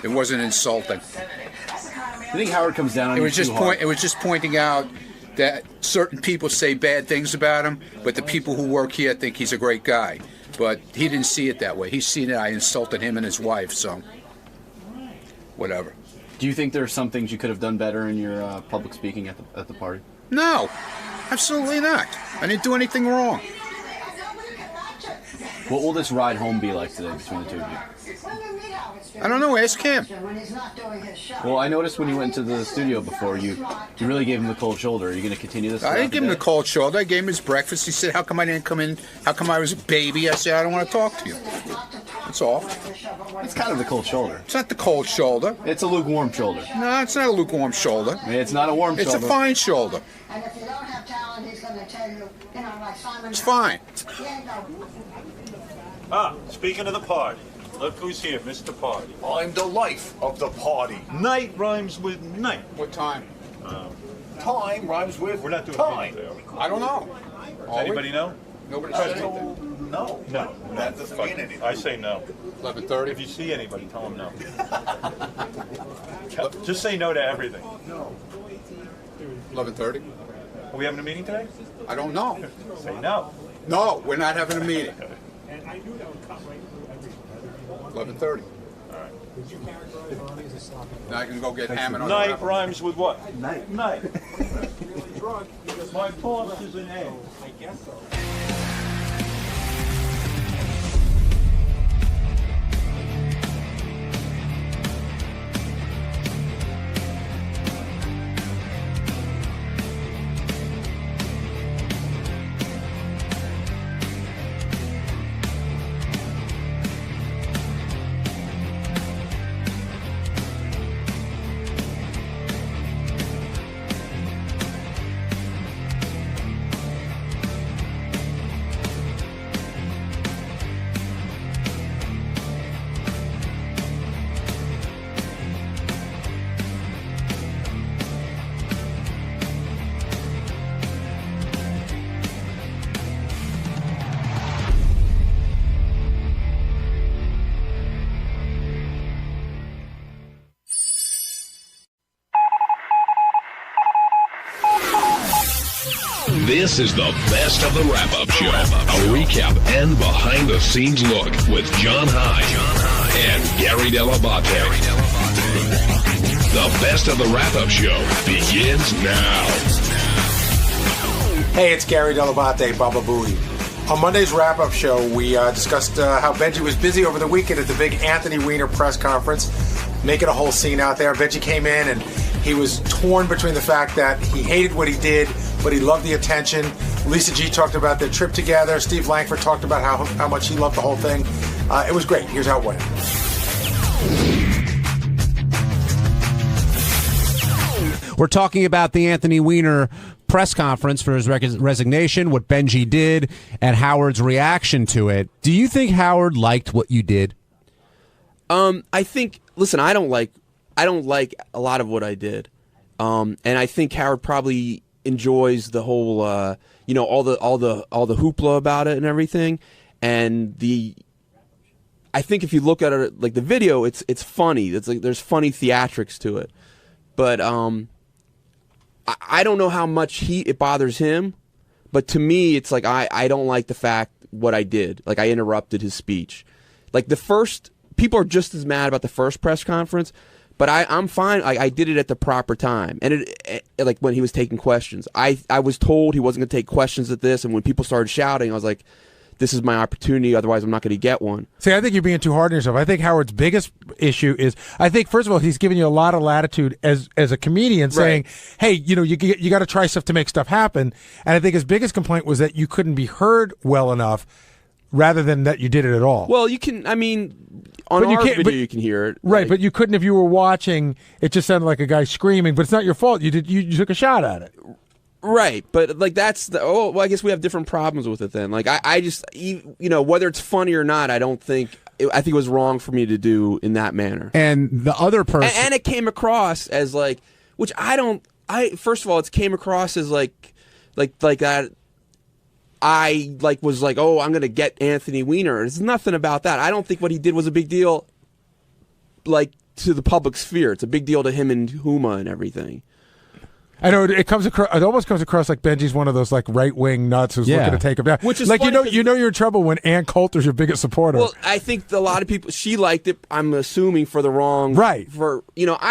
it wasn't insulting. I think Howard comes down on you too hard. It was just pointing out that certain people say bad things about him, but the people who work here think he's a great guy. But he didn't see it that way. He's seen it. I insulted him and his wife, so whatever. Do you think there are some things you could have done better in your public speaking at the party? No, absolutely not. I didn't do anything wrong. What will this ride home be like today between the two of you? I don't know. Ask him. Well, I noticed when you went to the studio before, you really gave him the cold shoulder. Are you going to continue this? I didn't give him the cold shoulder. I gave him his breakfast. He said, "How come I didn't come in? How come I was a baby?" I said, "I don't want to talk to you." That's all. It's kind of the cold shoulder. It's not the cold shoulder. It's a lukewarm shoulder. No, it's not a lukewarm shoulder. It's not a warm shoulder. It's a fine shoulder. It's fine. Speaking of the party, look who's here, Mr. Party. I'm the life of the party. Night rhymes with night. What time? Time rhymes with We're not doing time. I don't know. Does anybody know? Nobody says anything. No. That doesn't mean anything. I say no. 11:30. If you see anybody, tell them no. Just say no to everything. No. 11:30. Are we having a meeting today? I don't know. Say no. No, we're not having a meeting. 11:30. All right. Now I can go get Hammond on Night the rhymes with what? Night. My boss is an A. I guess so. This is the best of the wrap-up show. A recap and behind-the-scenes look with John Hyde and Gary Dell'Abate. The best of the wrap-up show begins now. Hey, it's Gary Dell'Abate, Baba Booey. On Monday's wrap-up show, we discussed how Benji was busy over the weekend at the big Anthony Weiner press conference, making a whole scene out there. Benji came in and he was torn between the fact that he hated what he did, but he loved the attention. Lisa G talked about their trip together. Steve Langford talked about how much he loved the whole thing. It was great. Here's how it went. We're talking about the Anthony Weiner press conference for his resignation, what Benji did, and Howard's reaction to it. Do you think Howard liked what you did? I think. Listen, I don't like a lot of what I did, and I think Howard probably enjoys the whole, all the hoopla about it and everything, and I think if you look at it like the video, it's funny. It's like there's funny theatrics to it, but I don't know how much it bothers him, but to me, it's like I don't like the fact what I did. Like I interrupted his speech. Like the first. People are just as mad about the first press conference, but I'm fine. I did it at the proper time, and it like when he was taking questions. I was told he wasn't going to take questions at this, and when people started shouting, I was like, "This is my opportunity. Otherwise, I'm not going to get one." See, I think you're being too hard on yourself. I think Howard's biggest issue is, I think first of all, he's giving you a lot of latitude as a comedian, saying, "Hey, you got to try stuff to make stuff happen." And I think his biggest complaint was that you couldn't be heard well enough, rather than that you did it at all. Well, you can. I mean. On our video, you can hear it. Right, but you couldn't if you were watching. It just sounded like a guy screaming, but it's not your fault. You took a shot at it. Right, but like that's I guess we have different problems with it then. Like I just, whether it's funny or not, I think it was wrong for me to do in that manner. And the other person. And it came across as like, which first of all, it came across as like that. I was like, oh, I'm going to get Anthony Weiner. There's nothing about that. I don't think what he did was a big deal, like, to the public sphere. It's a big deal to him and Huma and everything. I know it comes across. It almost comes across like Benji's one of those like right wing nuts who's looking to take him down. Which is like funny you're in trouble when Ann Coulter's your biggest supporter. Well, I think a lot of people she liked it. I'm assuming for the wrong I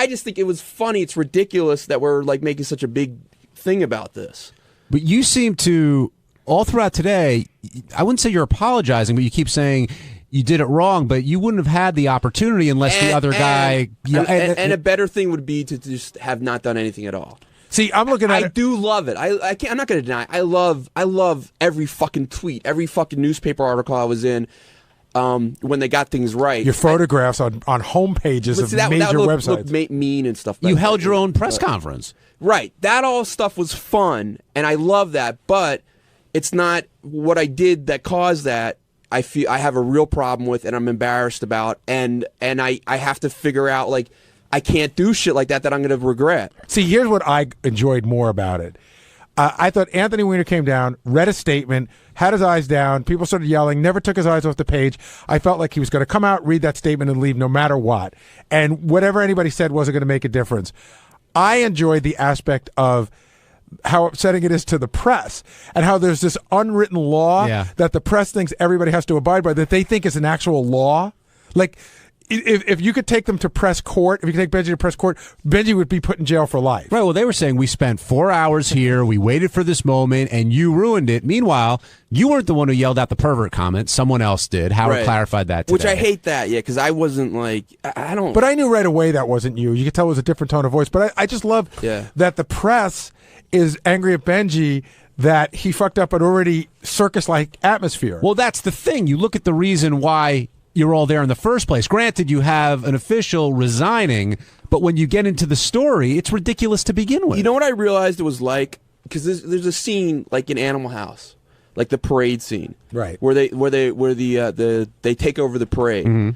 just think it was funny. It's ridiculous that we're like making such a big thing about this. But you seem to. All throughout today, I wouldn't say you're apologizing, but you keep saying you did it wrong, but you wouldn't have had the opportunity unless the other guy... And a better thing would be to just have not done anything at all. See, I'm looking at I do love it. I'm not going to deny it. I love every fucking tweet, every fucking newspaper article I was in when they got things right. Your photographs on homepages of major websites. Looked mean and stuff like that. You held your own press conference. Right. That all stuff was fun, and I love that, but... It's not what I did that caused that. I feel I have a real problem with, and I'm embarrassed about, and I have to figure out like I can't do shit like that I'm going to regret. See, here's what I enjoyed more about it. I thought Anthony Weiner came down, read a statement, had his eyes down. People started yelling, never took his eyes off the page. I felt like he was going to come out, read that statement, and leave no matter what. And whatever anybody said wasn't going to make a difference. I enjoyed the aspect of how upsetting it is to the press and how there's this unwritten law that the press thinks everybody has to abide by that they think is an actual law. Like if you could take them to press court, if you could take Benji to press court, Benji would be put in jail for life. Right. Well, they were saying we spent 4 hours here. We waited for this moment and you ruined it. Meanwhile, you weren't the one who yelled out the pervert comment. Someone else did. Howard clarified that today. Which I hate that, because I wasn't like, I don't. But I knew right away that wasn't you. You could tell it was a different tone of voice. But I just love that the press is angry at Benji that he fucked up an already circus-like atmosphere. Well, that's the thing. You look at the reason why you're all there in the first place. Granted, you have an official resigning, but when you get into the story, it's ridiculous to begin with. You know what I realized it was like? Because there's a scene like in Animal House, like the parade scene, right? Where they take over the parade. Mm-hmm.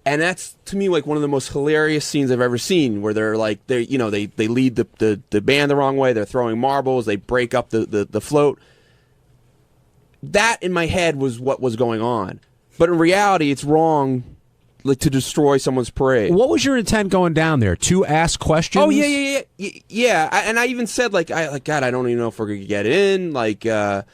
And that's, to me, like one of the most hilarious scenes I've ever seen, where they're like, they lead the band the wrong way, they're throwing marbles, they break up the float. That, in my head, was what was going on. But in reality, it's wrong to destroy someone's parade. What was your intent going down there? To ask questions? Oh, yeah. And I even said, God, I don't even know if we're going to get in. No,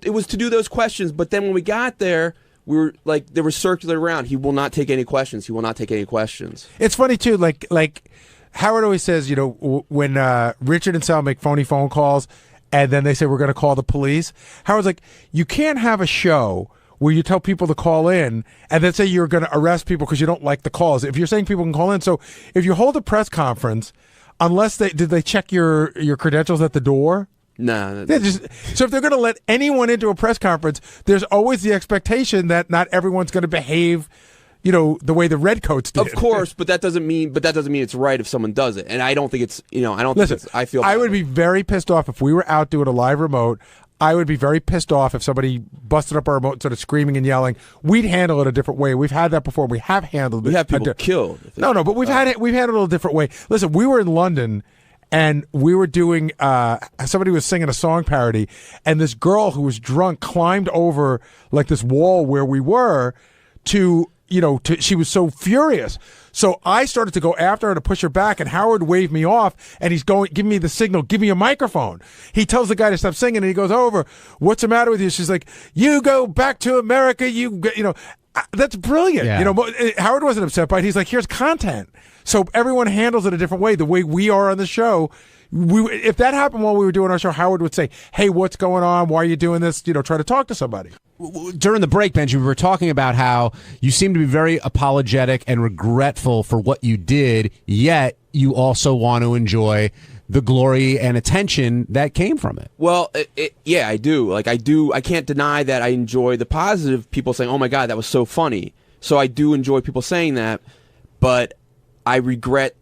it was to do those questions. But then when we got there... We were like, they were circular around. He will not take any questions. He will not take any questions. It's funny too. Like Howard always says, when Richard and Sal make phony phone calls, and then they say we're going to call the police. Howard's like, you can't have a show where you tell people to call in, and then say you're going to arrest people because you don't like the calls. If you're saying people can call in, so if you hold a press conference, unless did they check your credentials at the door? No. So if they're going to let anyone into a press conference, there's always the expectation that not everyone's going to behave the way the Redcoats did. Of course, but that doesn't mean it's right if someone does it. And I don't think it's, I don't think it's, I feel I would be very pissed off if we were out doing a live remote. I would be very pissed off if somebody busted up our remote and started screaming and yelling. We'd handle it a different way. We've had that before. We have handled it. We have people killed. No, but we've handled it a different way. Listen, we were in London and we were doing somebody was singing a song parody, and this girl who was drunk climbed over like this wall where we were she was so furious. So I started to go after her to push her back, and Howard waved me off, and he's giving me the signal, give me a microphone. He tells the guy to stop singing, and he goes over, what's the matter with you? She's like, you go back to America, that's brilliant. Yeah. Howard wasn't upset by it. He's like, here's content. So everyone handles it a different way, the way we are on the show. If that happened while we were doing our show, Howard would say, hey, what's going on? Why are you doing this? Try to talk to somebody. During the break, Benji, we were talking about how you seem to be very apologetic and regretful for what you did, yet you also want to enjoy the glory and attention that came from it. Well, yeah, I do. I can't deny that I enjoy the positive people saying, oh my God, that was so funny. So I do enjoy people saying that, but I regret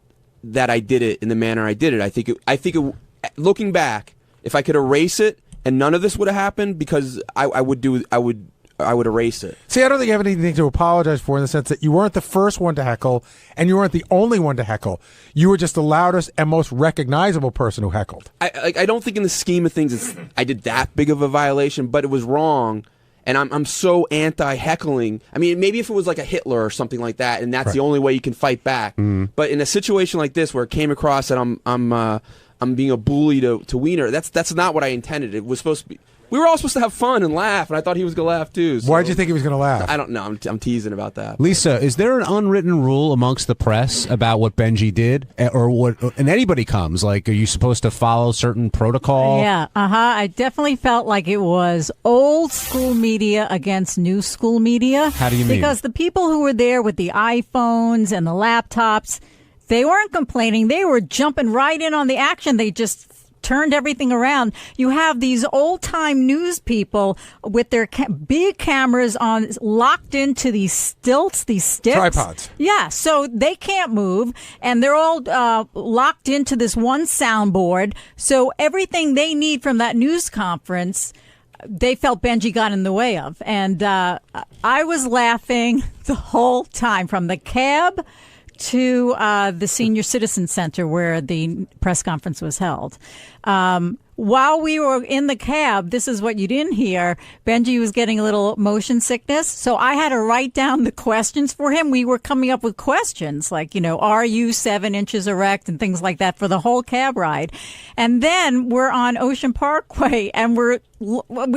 that I did it in the manner I did it. I think looking back, if I could erase it and none of this would have happened, because I would erase it. See, I don't think you have anything to apologize for in the sense that you weren't the first one to heckle and you weren't the only one to heckle. You were just the loudest and most recognizable person who heckled. I don't think in the scheme of things I did that big of a violation, but it was wrong. And I'm so anti-heckling. I mean, maybe if it was like a Hitler or something like that, and that's the only way you can fight back. But in a situation like this, where it came across that I'm being a bully to Wiener, that's not what I intended. It was supposed to be. We were all supposed to have fun and laugh, and I thought he was going to laugh too. So. Why did you think he was going to laugh? I don't know. I'm teasing about that. Lisa, is there an unwritten rule amongst the press about what Benji did, or what? And anybody comes, like, are you supposed to follow certain protocol? Yeah, I definitely felt like it was old school media against new school media. How do you mean? Because the people who were there with the iPhones and the laptops, they weren't complaining. They were jumping right in on the action. They just turned everything around. You have these old-time news people with their big cameras on, locked into these stilts, these sticks. Tripods. Yeah, so they can't move, and they're all locked into this one soundboard. So everything they need from that news conference, they felt Benji got in the way of. And I was laughing the whole time, from the cab to the Senior Citizen Center where the press conference was held. While we were in the cab, this is what you didn't hear, Benji was getting a little motion sickness, so I had to write down the questions for him. We were coming up with questions like, are you 7 inches erect, and things like that for the whole cab ride. And then we're on Ocean Parkway, and we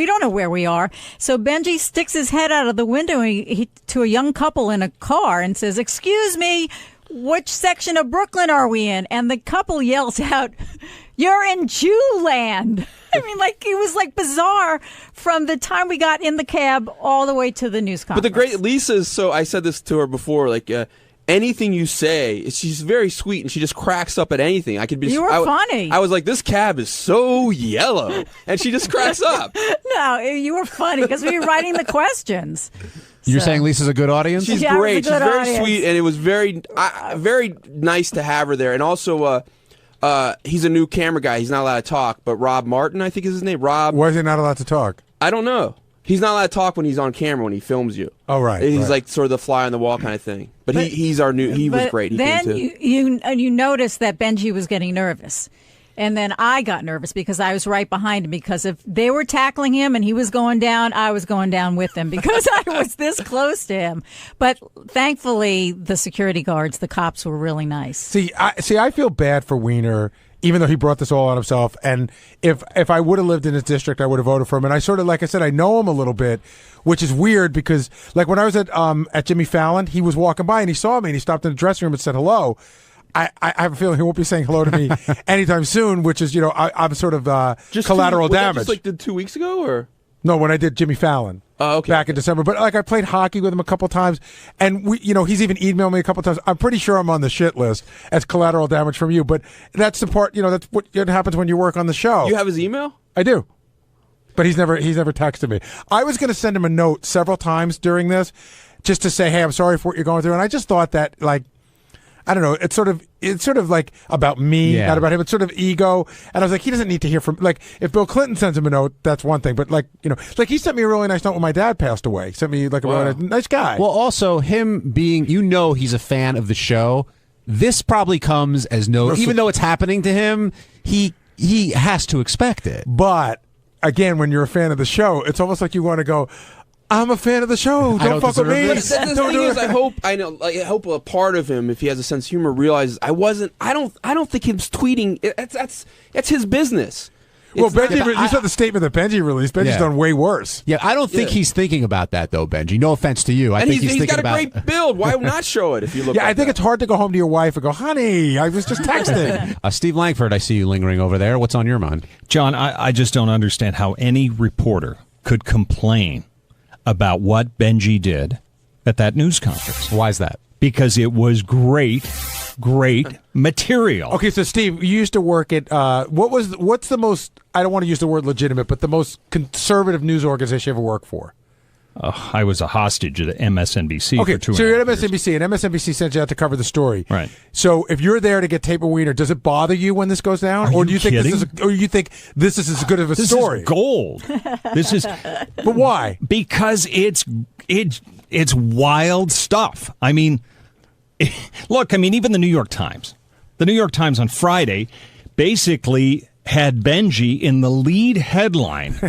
don't know where we are. So Benji sticks his head out of the window to a young couple in a car and says, "Excuse me, which section of Brooklyn are we in?" And the couple yells out, "You're in Jewland." I mean, it was bizarre from the time we got in the cab all the way to the news conference. But the great Lisa's, so I said this to her before, anything you say, she's very sweet and she just cracks up at anything. You were funny. I was like, this cab is so yellow. And she just cracks up. No, you were funny because we were writing the questions. You're saying Lisa's a good audience? She's great. She's very sweet, and it was very nice to have her there. And also, he's a new camera guy. He's not allowed to talk, but Rob Martin, I think is his name. Rob. Why is he not allowed to talk? I don't know. He's not allowed to talk when he's on camera, when he films you. Oh, right. He's like sort of the fly on the wall kind of thing. But he's our new. He was great. He then came too. you noticed that Benji was getting nervous. And then I got nervous because I was right behind him, because if they were tackling him and he was going down, I was going down with him because I was this close to him. But thankfully, the security guards, the cops, were really nice. See, I feel bad for Wiener, even though he brought this all on himself. And if I would have lived in his district, I would have voted for him. And I sort of, like I said, I know him a little bit, which is weird because, like, when I was at Jimmy Fallon, he was walking by and he saw me and he stopped in the dressing room and said hello. I have a feeling he won't be saying hello to me anytime soon, which is, I'm sort of collateral damage. Just like 2 weeks ago, or? No, when I did Jimmy Fallon. Oh, okay. Back in December. But I played hockey with him a couple times, and he's even emailed me a couple times. I'm pretty sure I'm on the shit list as collateral damage from you, but that's the part, that's what happens when you work on the show. You have his email? I do. But he's never texted me. I was going to send him a note several times during this, just to say, hey, I'm sorry for what you're going through. And I just thought that, like, I don't know, it's sort of like about me, not about him. It's sort of ego. And I was like, he doesn't need to hear from, like, if Bill Clinton sends him a note, that's one thing. But, like, you know, like he sent me a really nice note when my dad passed away. Sent me, like, a really nice guy. Well, also, him being, he's a fan of the show. This probably comes as even though it's happening to him, he has to expect it. But again, when you're a fan of the show, it's almost like you want to go, I'm a fan of the show. Don't fuck with me. But the thing is, I hope a part of him, if he has a sense of humor, realizes I don't think him tweeting. That's his business. Well, Benji, you saw the statement that Benji released. Benji's done way worse. Yeah, I don't think he's thinking about that, though, Benji. No offense to you. I think he's thinking about... he's got a great build. Why not show it if you look I think it's hard to go home to your wife and go, honey, I was just texting. Steve Langford, I see you lingering over there. What's on your mind? John, I just don't understand how any reporter could complain about what Benji did at that news conference. Why is that? Because it was great material. Okay, so Steve, you used to work at what's the most, I don't want to use the word legitimate, but the most conservative news organization you ever worked for? I was a hostage at MSNBC for 2 so you're at years. MSNBC, and MSNBC sent you out to cover the story. Right. So if you're there to get tape and wiener, does it bother you when this goes down, or do you think this is as good of a story? This is gold. This is. But why? Because it's wild stuff. I mean, look. I mean, even the New York Times on Friday basically had Benji in the lead headline.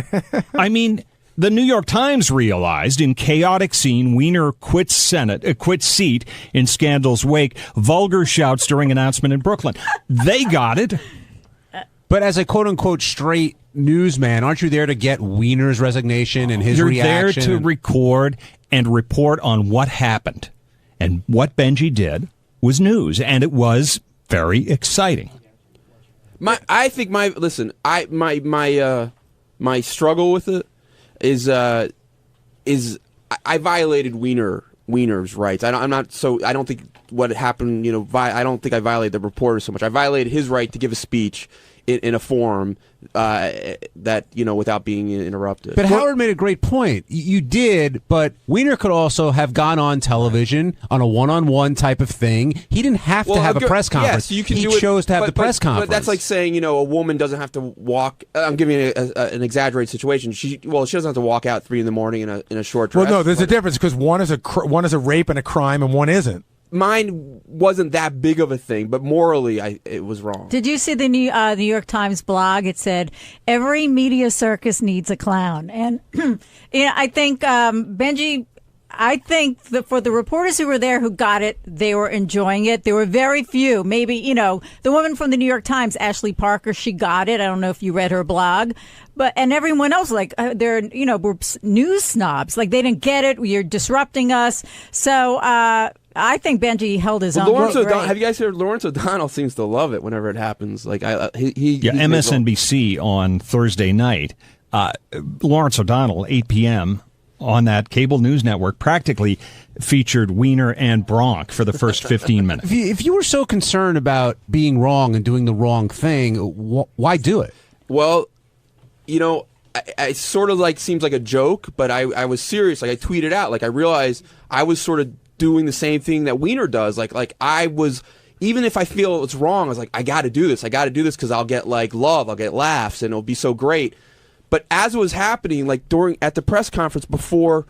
I mean. The New York Times realized in chaotic scene, Weiner quits seat in scandal's wake, vulgar shouts during announcement in Brooklyn. They got it. But as a quote-unquote straight newsman, aren't you there to get Weiner's resignation and his reaction? You're there to record and report on what happened. And what Benji did was news, and it was very exciting. I think my struggle with it is I violated Weiner's rights. I don't think what happened. I don't think I violated the reporter so much. I violated his right to give a speech in a forum that without being interrupted. But Howard made a great point. You did, but Weiner could also have gone on television on a one-on-one type of thing. He didn't have to have a press conference. Yes, you can he do it, chose to have the press conference. But that's like saying, a woman doesn't have to walk. I'm giving you an exaggerated situation. She doesn't have to walk out at 3 a.m. in a short dress. Well, no, there's a difference because one is a rape and a crime, and one isn't. Mine wasn't that big of a thing, but morally, it was wrong. Did you see the New York Times blog? It said, every media circus needs a clown. And I think, Benji, for the reporters who were there who got it, they were enjoying it. There were very few. Maybe, the woman from the New York Times, Ashley Parker, she got it. I don't know if you read her blog. And everyone else, they're, we're news snobs. Like, they didn't get it. You're disrupting us. So, I think Benji held his own. Have you guys heard Lawrence O'Donnell seems to love it whenever it happens? Like MSNBC on Thursday night. Lawrence O'Donnell, 8 p.m. on that cable news network, practically featured Weiner and Bronk for the first 15 minutes. If you were so concerned about being wrong and doing the wrong thing, why do it? Well, I sort of seems like a joke, but I was serious. Like I tweeted out, I realized I was sort of doing the same thing that Weiner does. Like I was, even if I feel it's wrong, I was like, I got to do this. I got to do this because I'll get love, I'll get laughs, and it'll be so great. But as it was happening, at the press conference before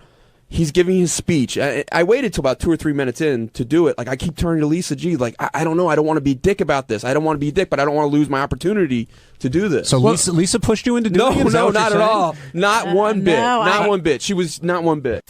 he's giving his speech, I waited till about 2 or 3 minutes in to do it. I keep turning to Lisa G. I don't know. I don't want to be a dick about this. I don't want to be a dick, but I don't want to lose my opportunity to do this. So Lisa pushed you into doing it? No, not at all. Not one bit. Not one bit. She was not one bit.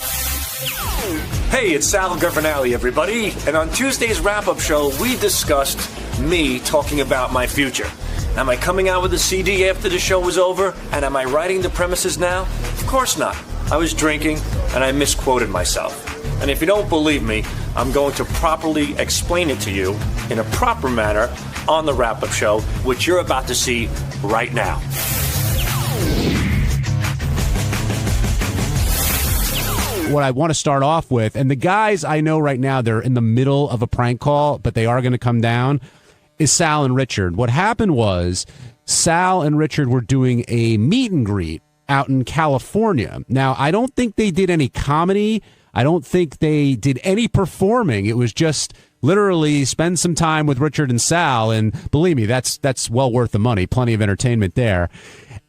Hey, it's Sal Governale, everybody. And on Tuesday's wrap-up show, we discussed me talking about my future. Am I coming out with a CD after the show was over? And am I writing the premises now? Of course not. I was drinking, and I misquoted myself. And if you don't believe me, I'm going to properly explain it to you in a proper manner on the wrap-up show, which you're about to see right now. What I want to start off with, and the guys I know right now, they're in the middle of a prank call, but they are going to come down, is Sal and Richard. What happened was Sal and Richard were doing a meet and greet out in California. Now, I don't think they did any comedy. I don't think they did any performing. It was just literally spend some time with Richard and Sal, and believe me, that's well worth the money. Plenty of entertainment there.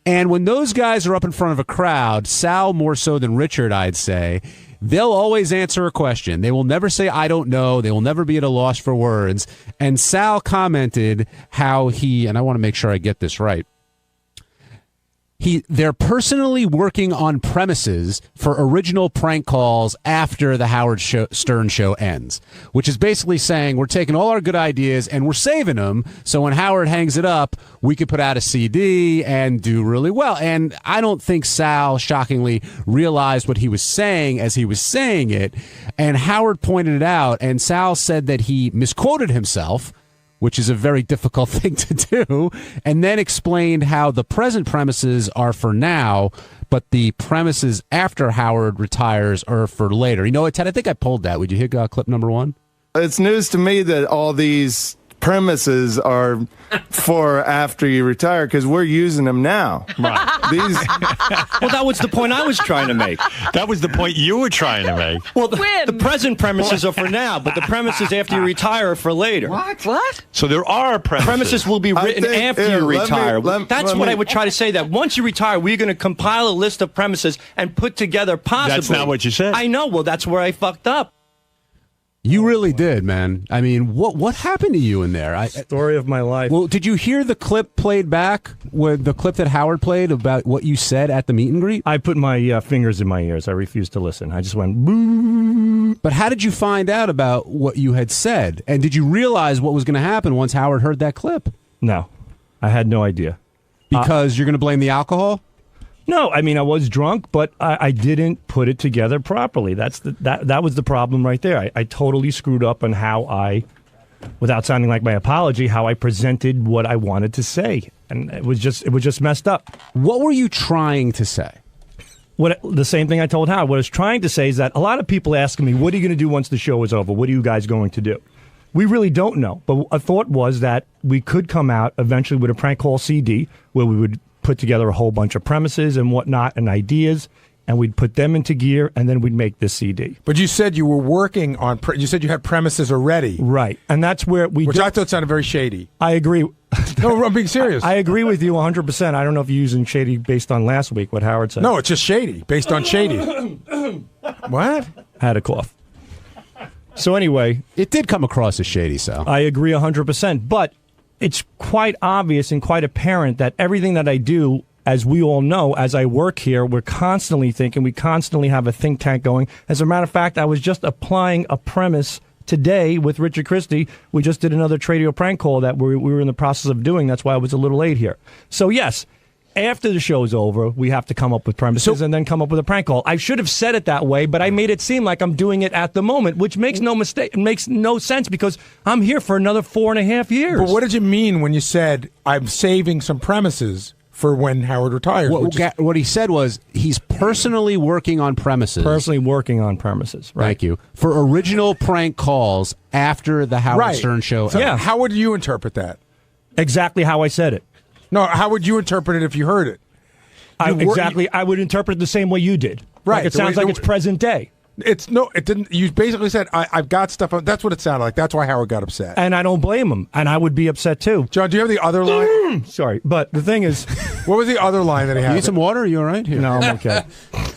And when those guys are up in front of a crowd, Sal more so than Richard, I'd say, they'll always answer a question. They will never say, I don't know. They will never be at a loss for words. And Sal commented how and I want to make sure I get this right, they're personally working on premises for original prank calls after the Howard Stern show ends, which is basically saying we're taking all our good ideas and we're saving them, so when Howard hangs it up, we could put out a CD and do really well. And I don't think Sal, shockingly, realized what he was saying as he was saying it, and Howard pointed it out, and Sal said that he misquoted himself, which is a very difficult thing to do, and then explained how the present premises are for now, but the premises after Howard retires are for later. You know what, Ted? I think I pulled that. Would you hit clip number 1? It's news to me that all these premises are for after you retire, because we're using them now. Right. Well, that was the point I was trying to make. That was the point you were trying to make. Well, the present premises are for now, but the premises after you retire are for later. What? So there are premises. Premises will be written after you retire. That's what I would try to say, that once you retire, we're going to compile a list of premises and put together possibly. That's not what you said. I know. Well, that's where I fucked up. You really did, man. I mean, what happened to you in there? Story of my life. Well, did you hear the clip played back, with the clip that Howard played about what you said at the meet and greet? I put my fingers in my ears. I refused to listen. I just went, boo. But how did you find out about what you had said? And did you realize what was going to happen once Howard heard that clip? No, I had no idea. Because you're going to blame the alcohol? No, I mean, I was drunk, but I didn't put it together properly. That was the problem right there. I totally screwed up on how without sounding like my apology, how I presented what I wanted to say. And it was just messed up. What were you trying to say? The same thing I told Howard. What I was trying to say is that a lot of people asking me, what are you going to do once the show is over? What are you guys going to do? We really don't know. But a thought was that we could come out eventually with a prank call CD where we would put together a whole bunch of premises and whatnot and ideas, and we'd put them into gear, and then we'd make this CD. But you said you were working on, you said you had premises already. Right, and that's where Which I thought sounded very shady. I agree. No, I'm being serious. I agree with you 100%. I don't know if you're using shady based on last week, what Howard said. No, it's just shady, based on shady. What? I had a cough. So anyway. It did come across as shady, Sal. I agree 100%, but it's quite obvious and quite apparent that everything that I do, as we all know, as I work here, we're constantly thinking, we constantly have a think tank going. As a matter of fact, I was just applying a premise today with Richard Christie. We just did another Tradio prank call that we were in the process of doing. That's why I was a little late here. So yes, after the show's over, we have to come up with premises and then come up with a prank call. I should have said it that way, but I made it seem like I'm doing it at the moment, which makes no mistake. It makes no sense because I'm here for another 4.5 years. But what did you mean when you said I'm saving some premises for when Howard retires? What he said was he's personally working on premises. Personally working on premises. Right. Thank you. For original prank calls after the Howard Stern show. So yeah. How would you interpret that? Exactly how I said it. No, how would you interpret it if you heard it? I would interpret it the same way you did. Right. Like it sounds like it's present day. It didn't. You basically said I've got stuff. That's what it sounded like. That's why Howard got upset. And I don't blame him. And I would be upset too. John, do you have the other line? Sorry, but the thing is, what was the other line that he had? You need some water? Are you all right? Here. No, I'm okay.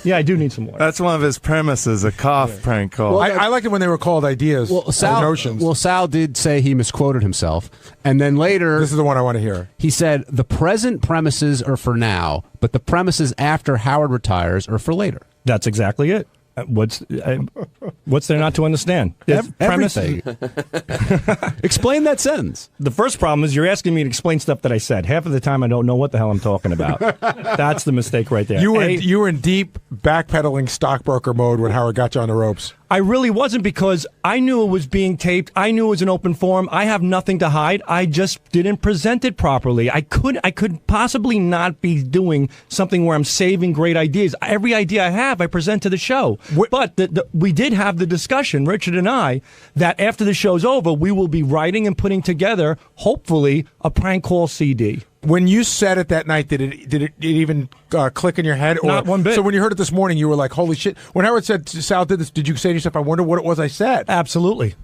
Yeah, I do need some water. That's one of his premises, a cough prank call. Well, I liked it when they were called ideas or notions. Well, Sal did say he misquoted himself. And then later... This is the one I want to hear. He said, the present premises are for now, but the premises after Howard retires are for later. That's exactly it. What's there not to understand? Everything. Explain that sentence. The first problem is you're asking me to explain stuff that I said. Half of the time I don't know what the hell I'm talking about. That's the mistake right there. You were in deep backpedaling stockbroker mode when Howard got you on the ropes. I really wasn't, because I knew it was being taped. I knew it was an open forum. I have nothing to hide. I just didn't present it properly. I could possibly not be doing something where I'm saving great ideas. Every idea I have, I present to the show. But we did have the discussion, Richard and I, that after the show's over, we will be writing and putting together, hopefully, a prank call CD. When you said it that night, did it even click in your head? Not one bit. So when you heard it this morning, you were like, "Holy shit!" When Howard said Sal did this, did you say to yourself, "I wonder what it was I said"? Absolutely.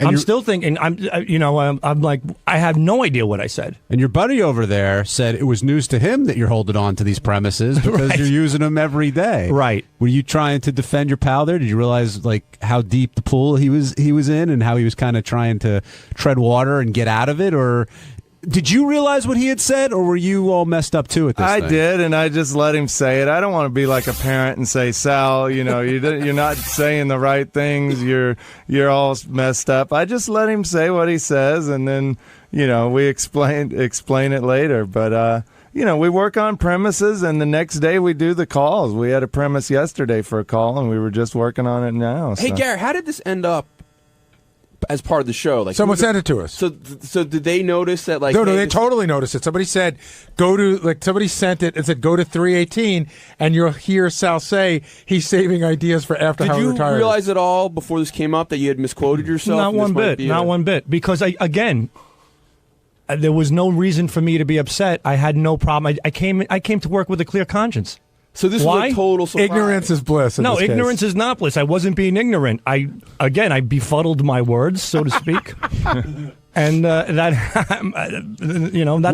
And I'm still thinking. I'm like, I have no idea what I said. And your buddy over there said it was news to him that you're holding on to these premises because you're using them every day. Right. Were you trying to defend your pal there? Did you realize like how deep the pool he was in and how he was kind of trying to tread water and get out of it? Or did you realize what he had said, or were you all messed up too at this I thing? did, and I just let him say it. I don't want to be like a parent and say, Sal, you're not saying the right things. You're all messed up. I just let him say what he says, and then we explain it later. But we work on premises, and the next day we do the calls. We had a premise yesterday for a call, and we were just working on it now. Hey, so. Gary, how did this end up as part of the show? Like, Someone sent it to us. So did they notice that? Like, No, they totally noticed it. Somebody said, somebody sent it and said, go to 318, and you'll hear Sal say he's saving ideas for after Did Howard you retires. realize at all before this came up that you had misquoted yourself? Not one bit. Not one bit. Because there was no reason for me to be upset. I had no problem. I came to work with a clear conscience. So this Why? was a total surprise. Ignorance is bliss. In No, this case. ignorance is not bliss. I wasn't being ignorant. I befuddled my words, so to speak. And that's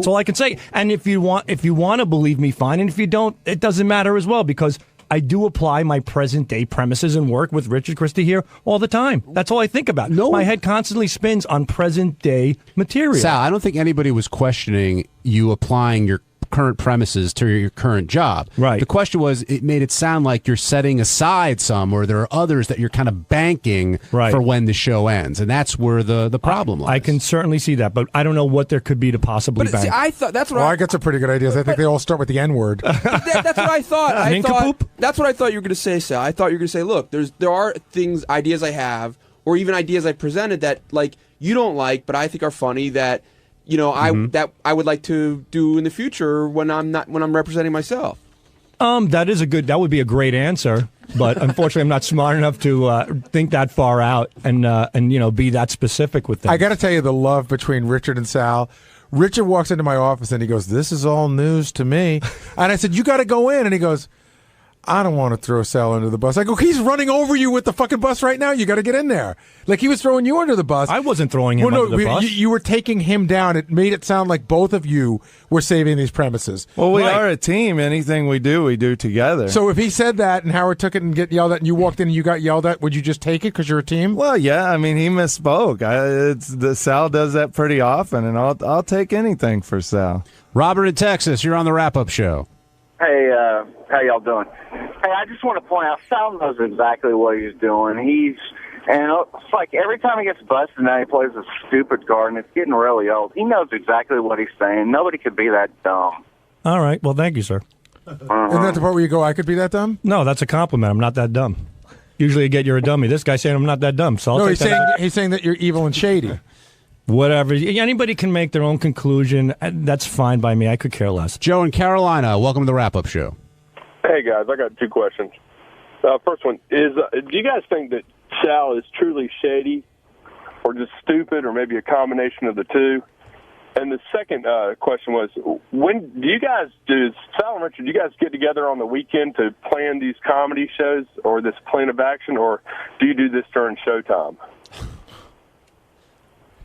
all I can say. And if you want to believe me, fine. And if you don't, it doesn't matter as well, because I do apply my present day premises and work with Richard Christie here all the time. That's all I think about. My head constantly spins on present day material. Sal, I don't think anybody was questioning you applying your current premises to your current job. Right. The question was, it made it sound like you're setting aside some, or there are others that you're kind of banking for when the show ends, and that's where the problem lies. I can certainly see that, but I don't know what there could be to possibly bank. I thought that's what. I got some pretty good ideas. I think they all start with the N word. That's what I thought. That's what I thought you were going to say, Sal. I thought you were going to say, look, there are ideas I have, or even ideas I presented that like you don't like, but I think are funny that. I would like to do in the future when I'm representing myself. That would be a great answer, but unfortunately I'm not smart enough to think that far out and be that specific with things. I got to tell you the love between Richard and Sal. Richard walks into my office and he goes, "This is all news to me," and I said, "You got to go in," and he goes, "I don't want to throw Sal under the bus." I go, "He's running over you with the fucking bus right now. You got to get in there." Like he was throwing you under the bus. I wasn't throwing him under the bus. You were taking him down. It made it sound like both of you were saving these premises. Well, we are a team. Anything we do together. So if he said that and Howard took it and get yelled at and you walked in and you got yelled at, would you just take it because you're a team? Well, yeah. I mean, he misspoke. Sal does that pretty often, and I'll take anything for Sal. Robert in Texas, you're on the wrap-up show. Hey, how y'all doing? Hey, I just want to point out, Sal knows exactly what he's doing. It's like every time he gets busted now, he plays a stupid card, and it's getting really old. He knows exactly what he's saying. Nobody could be that dumb. All right. Well, thank you, sir. Isn't that the part where you go, "I could be that dumb"? No, that's a compliment. I'm not that dumb. Usually you get, "You're a dummy." This guy's saying I'm not that dumb. So he's saying that you're evil and shady. Whatever. Anybody can make their own conclusion. That's fine by me. I could care less. Joe in Carolina, welcome to the wrap-up show. Hey, guys. I got two questions. First one is, do you guys think that Sal is truly shady or just stupid or maybe a combination of the two? And the second question was, when do you guys, Sal and Richard, do you guys get together on the weekend to plan these comedy shows or this plan of action, or do you do this during showtime?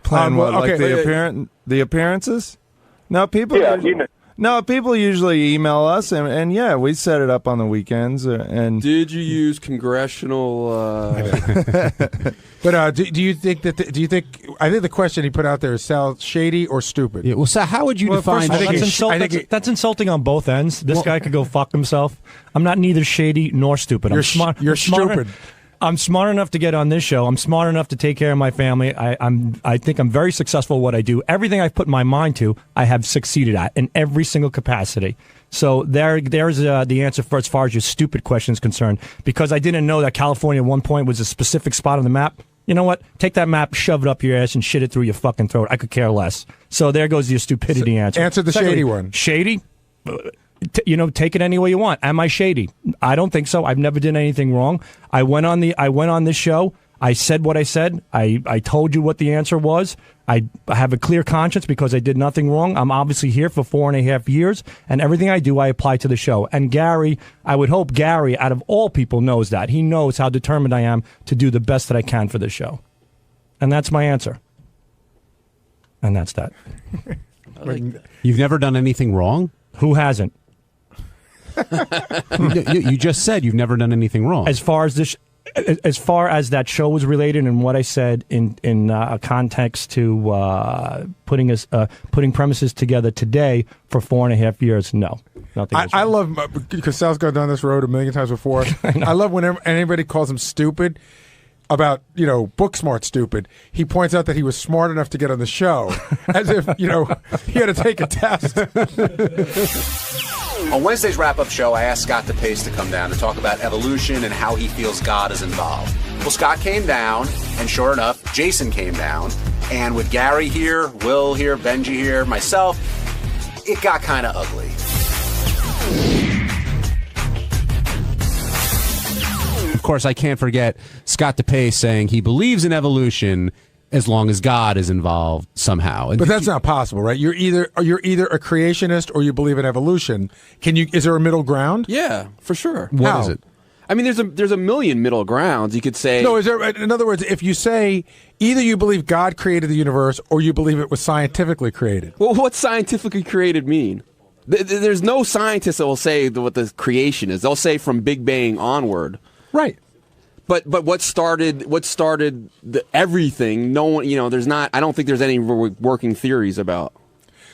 Plan what? Like the appearances? No, people. Yeah, No, people usually email us, and yeah, we set it up on the weekends. And did you use congressional? But do you think that? I think the question he put out there is Sal shady or stupid? Yeah. Well, Sal, how would you define? That's insulting on both ends. This guy could go fuck himself. I'm not neither shady nor stupid. You're smart. You're stupid. I'm smart enough to get on this show. I'm smart enough to take care of my family. I think I'm very successful at what I do. Everything I've put my mind to, I have succeeded at in every single capacity. So there's the answer for as far as your stupid question is concerned. Because I didn't know that California at one point was a specific spot on the map. You know what? Take that map, shove it up your ass, and shit it through your fucking throat. I could care less. So there goes your stupidity answer. Answer the shady one. Shady? Take it any way you want. Am I shady? I don't think so. I've never done anything wrong. I went on this show. I said what I said. I told you what the answer was. I have a clear conscience because I did nothing wrong. I'm obviously here for 4.5 years, and everything I do, I apply to the show. And Gary, I would hope Gary, out of all people, knows that. He knows how determined I am to do the best that I can for the show. And that's my answer. And that's that. You've never done anything wrong? Who hasn't? You just said you've never done anything wrong. As far as that show was related and what I said in a context to putting premises together today for 4.5 years, no. Nothing. I love, because Sal's gone down this road a million times before. I love when anybody calls him stupid about, book smart stupid. He points out that he was smart enough to get on the show, as if, he had to take a test. On Wednesday's wrap-up show, I asked Scott DePace to come down to talk about evolution and how he feels God is involved. Well, Scott came down, and sure enough, Jason came down. And with Gary here, Will here, Benji here, myself, it got kind of ugly. Of course, I can't forget Scott DePace saying he believes in evolution as long as God is involved somehow. But that's not possible, right? You're either a creationist or you believe in evolution. Is there a middle ground? Yeah, for sure. What is it? I mean, there's a million middle grounds. You could say. No, in other words, if you say either you believe God created the universe or you believe it was scientifically created. Well, what's scientifically created mean? There's no scientist that will say what the creation is. They'll say from Big Bang onward. Right. But what started everything? No one, there's not. I don't think there's any working theories about.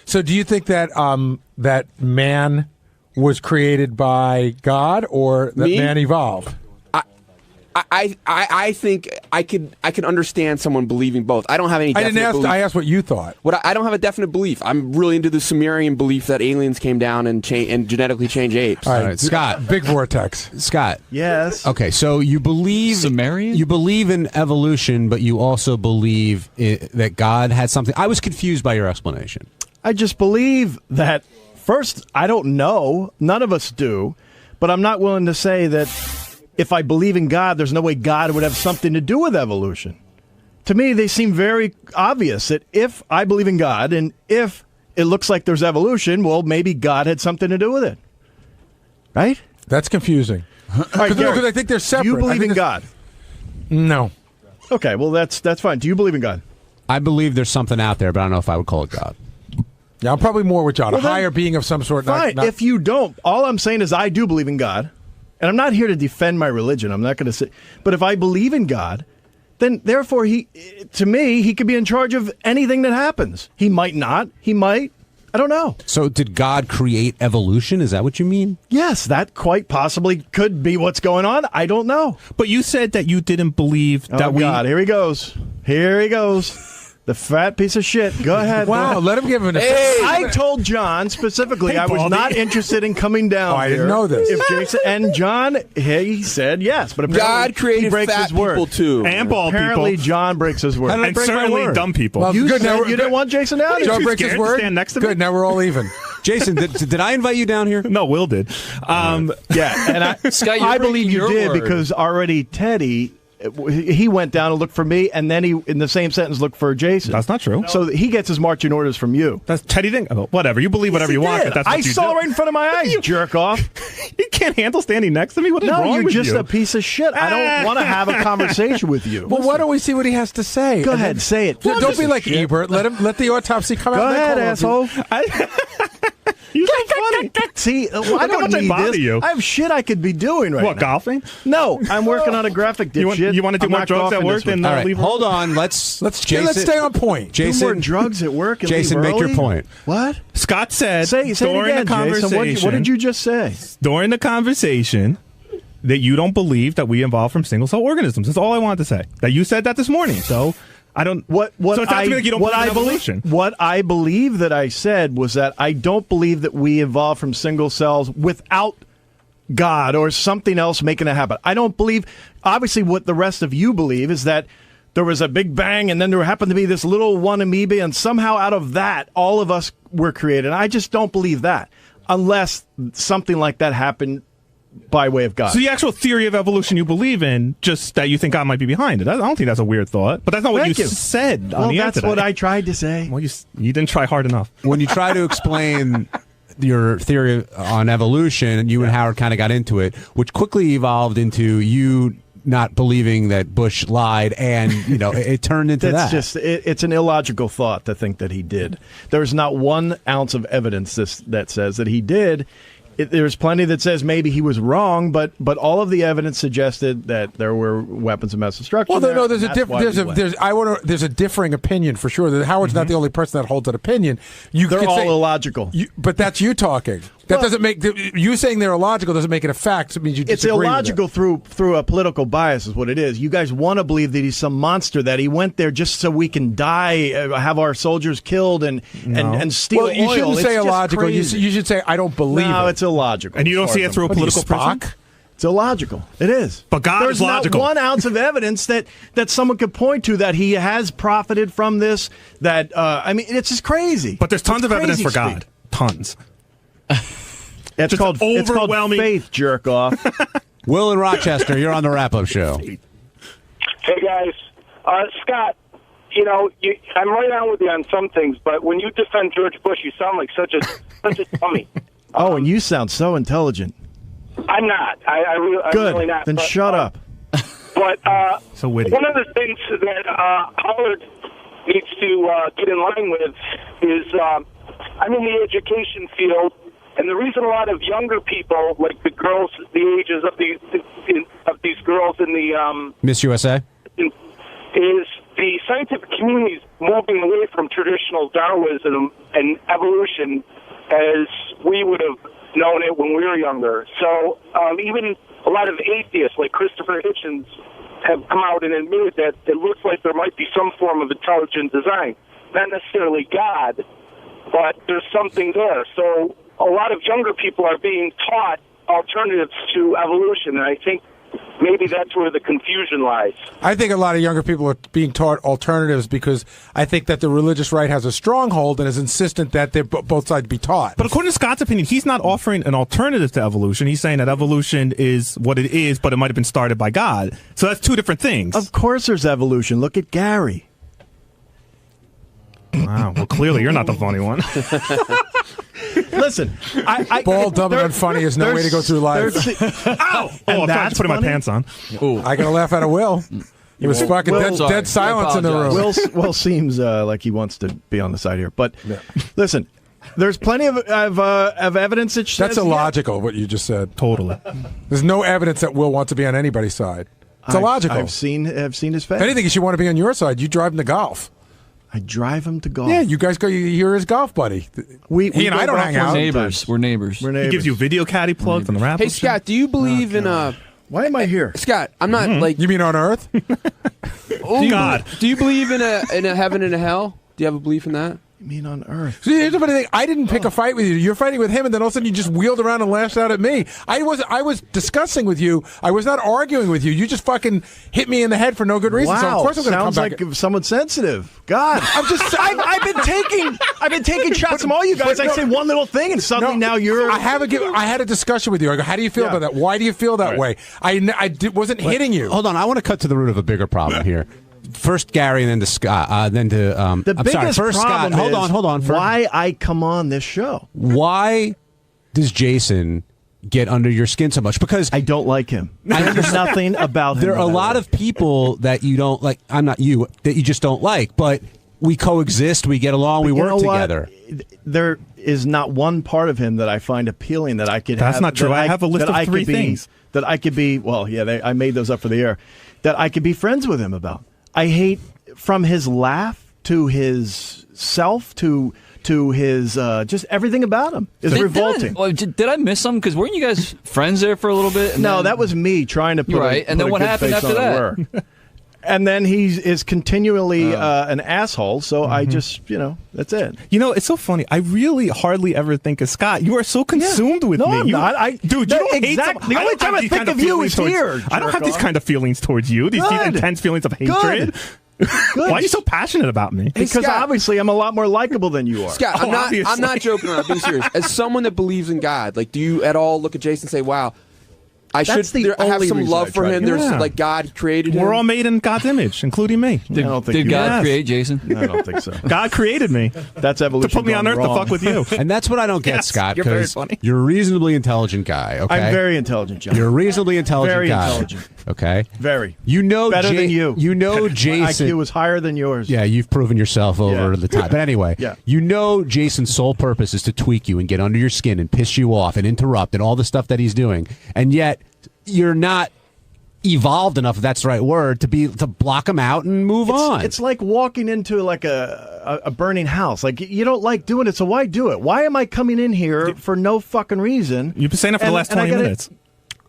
So, do you think that that man was created by God or that man evolved? I think I could understand someone believing both. I don't have any. I asked what you thought. I don't have a definite belief. I'm really into the Sumerian belief that aliens came down and genetically changed apes. All right, Scott, big vortex. Scott, yes. Okay, so you believe Sumerian? You believe in evolution, but you also believe that God had something. I was confused by your explanation. I just believe that. First, I don't know. None of us do, but I'm not willing to say that. If I believe in God, there's no way God would have something to do with evolution. To me, they seem very obvious that if I believe in God and if it looks like there's evolution, well, maybe God had something to do with it. Right? That's confusing. All right, because I think they're separate. Do you believe in God? No. Okay, well, that's fine. Do you believe in God? I believe there's something out there, but I don't know if I would call it God. Yeah, I'm probably more with John. Well, a higher being of some sort. Fine. If you don't, all I'm saying is I do believe in God. And I'm not here to defend my religion. I'm not going to say. But if I believe in God, then therefore to me, he could be in charge of anything that happens. He might not. He might. I don't know. So did God create evolution? Is that what you mean? Yes, that quite possibly could be what's going on. I don't know. But you said that you didn't believe that we... God, here he goes. Here he goes. The fat piece of shit. Go ahead. Wow, let him give him I told John specifically I was not interested in coming down. Oh, I didn't know this. If Jason and John, he said yes, but apparently God created he breaks fat his word. people too, and bald apparently people. John breaks his word. And certainly dumb people. Well, You good, said now you didn't want Jason down. John breaks his word. Stand next to me? Good. Now we're all even. Jason, did I invite you down here? No, Will did. Yeah, and Scott, you're I believe you breaking did your word. because already Teddy. He went down and looked for me, and then he, in the same sentence, looked for Jason. That's not true. So he gets his marching orders from you. That's Teddy didn't. Whatever. You believe whatever you want. But that's what I you saw do. right in front of my eyes, you jerk off. You can't handle standing next to me? What is No, wrong you're with just you? a piece of shit. I don't want to have a conversation with you. Well, why don't we see what he has to say? Go ahead, say it. Don't be like Ebert. Let the autopsy come out. Go and ahead, call him. asshole. You're so funny. See, I Look how don't much I need bother this. you. I have shit I could be doing right What, now. golfing? No, I'm working on a graphic, dipshit. You want to do I'm more not drugs at golfing work this week. than All right, leave? hold on. Let's stay on point. Do more Jason, drugs at work and Jason, leave make your early? point. What? Scott said Say it during again, the conversation. Jason. What did you just say? During the conversation, that you don't believe that we evolved from single cell organisms. That's all I wanted to say. That you said that this morning. So I don't. What So it sounds to me like you don't believe in evolution. What I believe that I said was that I don't believe that we evolved from single cells without God or something else making it happen. I don't believe. Obviously, what the rest of you believe is that there was a big bang, and then there happened to be this little one amoeba, and somehow out of that, all of us were created. I just don't believe that, unless something like that happened by way of God. So the actual theory of evolution you believe in, just that you think God might be behind it. I don't think that's a weird thought, but that's not what Thank you you. said Well, on the air that's today. what I tried to say. Well, you didn't try hard enough. When you try to explain your theory on evolution, you and Howard kind of got into it, which quickly evolved into you not believing that Bush lied, and it turned into That's that. just it's an illogical thought to think that he did. There's not 1 ounce of evidence that says that he did. There's plenty that says maybe he was wrong, but all of the evidence suggested that there were weapons of mass destruction. Well, no, there's and a that's why we went. there's a differing opinion for sure. Howard's not the only person that holds an opinion. They're could all say- illogical. but that's you talking. That doesn't make you saying they're illogical doesn't make it a fact. It means you It's disagree with illogical through a political bias is what it is. You guys want to believe that he's some monster, that he went there just so we can die, have our soldiers killed, and steal Well, you oil. shouldn't It's say just illogical. You crazy. should say I don't believe No, it. it's illogical. And you don't see it through a political prism? It's illogical. It is. But God There's is logical. not 1 ounce of evidence that someone could point to that he has profited from this. That it's just crazy. But there's tons It's of evidence for crazy God. Tons. It's Just called overwhelming faith, jerk off. Will in Rochester, you're on the wrap-up show. Hey guys, Scott. I'm right on with you on some things, but when you defend George Bush, you sound like such a dummy. Oh, and you sound so intelligent. I'm not. I'm Good. really not. Then but, shut up. But so witty. One of the things that Howard needs to get in line with is I'm in the education field, and the reason a lot of younger people, like the girls, the ages of these girls in the Miss USA? is the scientific community is moving away from traditional Darwinism and evolution as we would have known it when we were younger. So even a lot of atheists like Christopher Hitchens have come out and admitted that it looks like there might be some form of intelligent design. Not necessarily God, but there's something there. So a lot of younger people are being taught alternatives to evolution, and I think maybe that's where the confusion lies. I think a lot of younger people are being taught alternatives because I think that the religious right has a stronghold and is insistent that both sides be taught. But according to Scott's opinion, he's not offering an alternative to evolution. He's saying that evolution is what it is, but it might have been started by God. So that's 2 different things. Of course there's evolution. Look at Gary. Wow. Well, clearly you're not the funny one. Listen, bald, dumb, and unfunny is no way to go through life. Ow! Oh, I'm trying to put my pants on. I got to laugh at a Will. It was fucking dead silence in the room. Will seems like he wants to be on the side here, but listen, there's plenty of evidence that says That's illogical, what you just said. Totally. There's no evidence that Will wants to be on anybody's side. It's illogical. I've seen his face. If anything, he should want to be on your side. You drive him to golf. I drive him to golf. Yeah, you guys go. You're his golf buddy. He and I don't hang out. We're neighbors. He gives you video caddy plugs on the wrap. Hey, Scott, do you believe in Why am I here? Scott, I'm not like. You mean on Earth? God. Do you believe in a heaven and a hell? Do you have a belief in that? You mean on Earth? See, here's the funny thing. I didn't pick a fight with you. You're fighting with him, and then all of a sudden you just wheeled around and lashed out at me. I was discussing with you. I was not arguing with you. You just fucking hit me in the head for no good reason. Wow, So of course I'm going to come sounds back. like someone sensitive. God, I've been taking shots from all you guys. I say one little thing, and suddenly now you're. I had a discussion with you. I go, how do you feel about that? Why do you feel that way? Wasn't hitting you. Hold on, I want to cut to the root of a bigger problem here. First Gary, and then to Scott, then to The I'm biggest sorry. First problem Scott. is Hold on. Why I come on this show? Why does Jason get under your skin so much? Because I don't like him. There's nothing about him. There are a lot of people that you don't like. I'm not you that you just don't like, but we coexist. We get along. We work together. There is not one part of him that I find appealing that I could. That's not true. I have a list of 3 things that I could be. Well, yeah, I made those up for the air. That I could be friends with him about. I hate from his laugh to his self to his just everything about him is revolting. Did I miss something? Because weren't you guys friends there for a little bit? No, that was me trying to put and then what happened after that? And then he is continually an asshole. So I just, that's it. You know, it's so funny. I really hardly ever think of Scott. You are so consumed with me. I'm not. Dude, you don't hate someone. The only time I think of you is here. I don't have these kind of feelings towards you. These intense feelings of hatred. Why are you so passionate about me? Because obviously I'm a lot more likable than you are. Scott, I'm not joking around. I'm being serious. As someone that believes in God, like, do you at all look at Jason and say, "Wow, I That's should the have only some reason love I for tried him. to- There's Yeah. like God created him. We're all made in God's image, including me. I don't think Did you God are. create Jason? I don't think so. God created me That's evolution. to put me on gone Earth wrong. to fuck with you. And that's what I don't get, Yes, Scott, you're very because funny. you're a reasonably intelligent guy, okay? I'm very intelligent, John. You're a reasonably intelligent Very guy. intelligent. Okay? Very. You know Better than you. You know My Jason. IQ is higher than yours. Yeah, you've proven yourself over Yeah. the time. But anyway, Yeah. you know Jason's sole purpose is to tweak you and get under your skin and piss you off and interrupt and all the stuff that he's doing. And yet you're not evolved enough, if that's the right word, to block him out and move on. It's like walking into like a burning house. Like you don't like doing it, so why do it? Why am I coming in here for no fucking reason? You've been saying it for the last 20 minutes.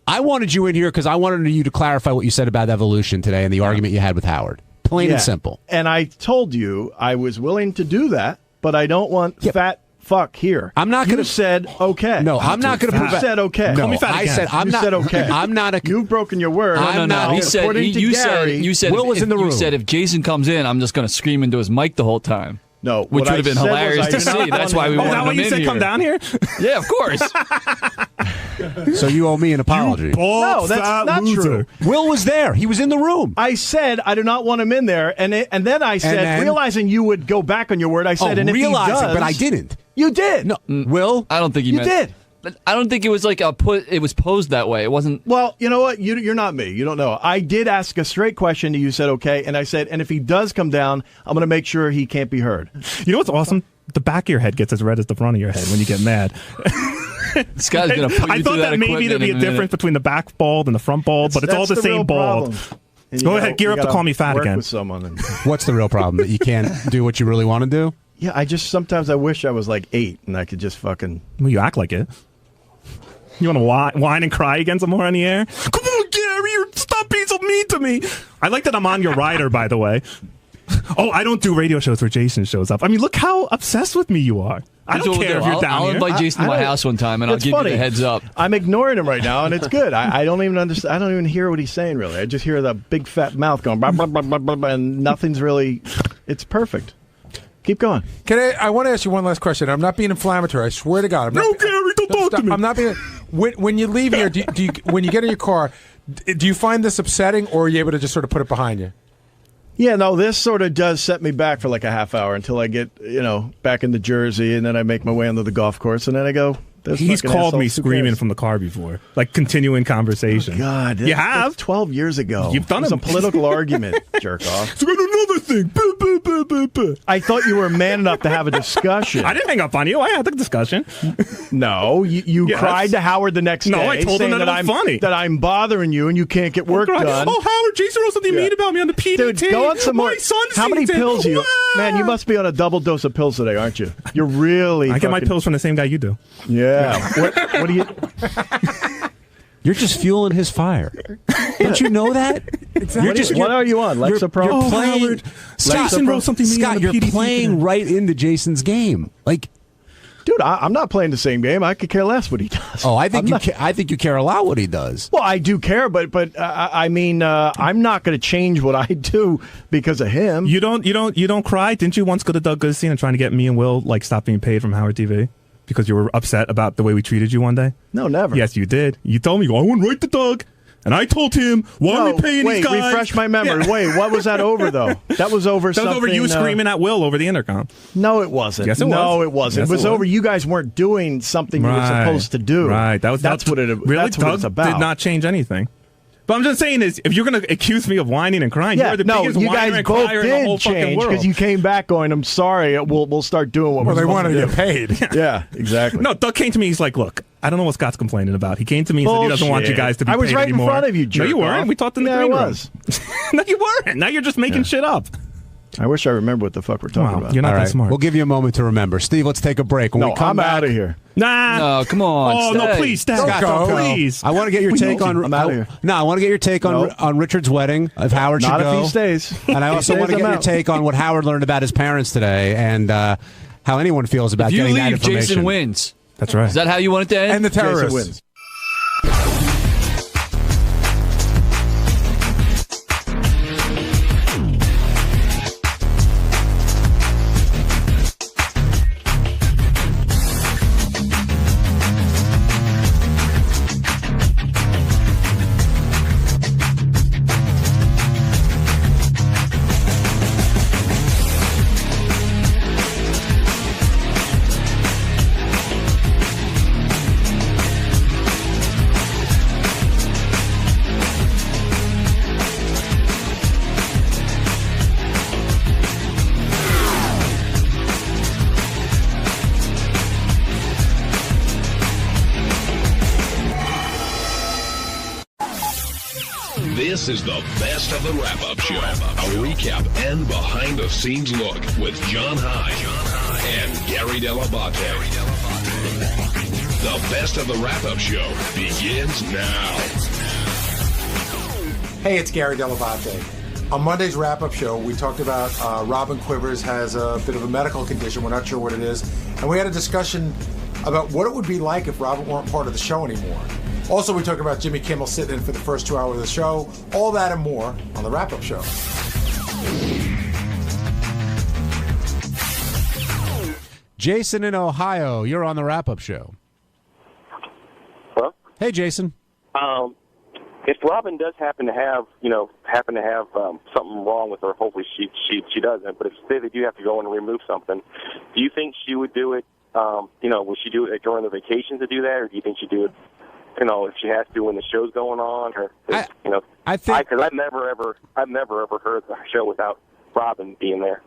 I wanted you in here because I wanted you to clarify what you said about evolution today and the argument you had with Howard. Plain and simple. And I told you I was willing to do that, but I don't want fat fuck here. I'm not going to. You said okay. No, I'm not going to. You said okay. No, I said I'm you not. said okay. I'm not a. You've broken your word. No. He said, According to you Gary, said, Will was in the room. You said if Jason comes in, I'm just going to scream into his mic the whole time. No, which what would have been I said hilarious was I to did not see. That's want why we him- wanted Is that him what you in said? here. Come down here? Yeah, of course. So you owe me an apology. No, that's not true. Will was there. He was in the room. I said I do not want him in there, and then I said, then- realizing you would go back on your word, I said, and if he realizing, does, but I didn't. You did. No, Will. I don't think he You meant. did. I don't think it was like it was posed that way. It wasn't. Well, you know what? You're not me. You don't know. I did ask a straight question to you. Said okay, and I said, and if he does come down, I'm going to make sure he can't be heard. You know what's awesome? The back of your head gets as red as the front of your head when you get mad. This guy's going to put you I thought through that maybe there'd be a difference between the back bald and the front bald, but it's all the That's same real bald. problem. And you Go gotta- ahead, gear you up to gotta call me fat work again. with someone. And, What's the real problem? That you can't do what you really want to do? yeah, I just sometimes I wish I was like 8 and I could just fucking. Well, you act like it. You want to whine and cry again some more on the air? Come on, Gary, stop being so mean to me. I like that I'm on your rider, by the way. Oh, I don't do radio shows where Jason shows up. I mean, look how obsessed with me you are. I don't care if you're down I'll here. invite Jason to my house one time, and I'll It's give funny. you the heads up. I'm ignoring him right now, and it's good. I don't even understand. I don't even hear what he's saying really. I just hear the big fat mouth going, blah, blah, blah, blah, blah, blah, and nothing's really. It's perfect. Keep going. I want to ask you one last question. I'm not being inflammatory. I swear to God. I'm not, Gary, don't talk to me. I'm not being. When you leave here, do you, when you get in your car, do you find this upsetting, or are you able to just sort of put it behind you? Yeah, no, this sort of does set me back for like a half hour until I get, back into Jersey, and then I make my way onto the golf course, and then I go. He's called me screaming from the car before, like continuing conversation. Oh, God, you have 12 years ago. You've done it was it. a political argument, jerk off. So another thing. I thought you were man enough to have a discussion. I didn't hang up on you. I had the discussion. No, you Yes. cried to Howard the next day. No, I told him saying that it was I'm funny. that I'm bothering you and you can't get work done. Oh, Howard, Jason wrote something mean about me on the PDT. Dude, go on some more. My son's How many seen it. pills you? Man, you must be on a double dose of pills today, aren't you? You're really. I get my fucking- pills from the same guy you do. Yeah. What do you? You're just fueling his fire. Don't you know that? Exactly. What are you on? Lexapro? You're playing. Howard, Scott, Jason wrote something mean on Scott, the you're PDT playing today. right into Jason's game. Like, Dude, I'm not playing the same game. I could care less what he does. oh, I think I'm you. not- I think you care a lot what he does. Well, I do care, but I mean, I'm not going to change what I do because of him. You don't cry. Didn't you once go to Doug Goodstein and trying to get me and Will stop being paid from Howard TV because you were upset about the way we treated you one day? No, never. Yes, you did. You told me I went right to Doug, and I told him why are we paying wait, these guys? refresh my memory. Yeah. Wait, what was that over though? That was over. That was over you something, screaming at Will over the intercom. No, it wasn't. Yes, it No, was. it wasn't. Yes, it was it was. over. You guys weren't doing something you were supposed to do. Right. That's what it. Really, That's what Doug it's about. did not change anything. But I'm just saying is, if you're going to accuse me of whining and crying, Yeah, you're the no, biggest you whiner guys and both crier in the whole did fucking change world. because you came back going, "I'm sorry, we'll start doing what Well, we're they supposed wanted to to do." get paid. Yeah, exactly. No, Doug came to me. He's like, "Look, I don't know what Scott's complaining about. He came to me and said he doesn't want you Bullshit. guys to be I was paid right anymore." in front of you, No, jerk you weren't. off. We talked in the Yeah, green I room. was. No, you weren't. Now you're just making shit up. I wish I remember what the fuck we're talking about. You're not All that right, smart. we'll give you a moment to remember. Steve, let's take a break. When No, we come I'm back, out of here. Nah. No, come on. Oh no, stay. please, Dad. Scott, don't go. Please. I want to get your take on. I'm outta here. No, I want to get your take on No. on Richard's wedding. If Howard should Not go, if he stays. and I If he also stays, want to I'm get your out. take on what Howard learned about his parents today, and how anyone feels about If you getting that leave, information. Jason wins. That's right. Is that how you want it to end? And the Jason terrorists. wins. This is the best of the wrap-up show. A recap and behind-the-scenes look with John High and Gary Dell'Abate. The best of the wrap-up show begins now. Hey, it's Gary Dell'Abate. On Monday's wrap-up show, we talked about Robin Quivers has a bit of a medical condition. We're not sure what it is. And we had a discussion about what it would be like if Robin weren't part of the show anymore. Also, we talked about Jimmy Kimmel sitting in for the first 2 hours of the show. All that and more on the wrap-up show. Jason in Ohio, you're on the wrap-up show. Hello? Hey, Jason. If Robin does happen to have something wrong with her, hopefully she doesn't. But if say they do have to go and remove something, do you think she would do it? Would she do it during the vacation to do that, or do you think she'd do it? If she has to when the show's going on, or I think because I've never ever heard the show without Robin being there.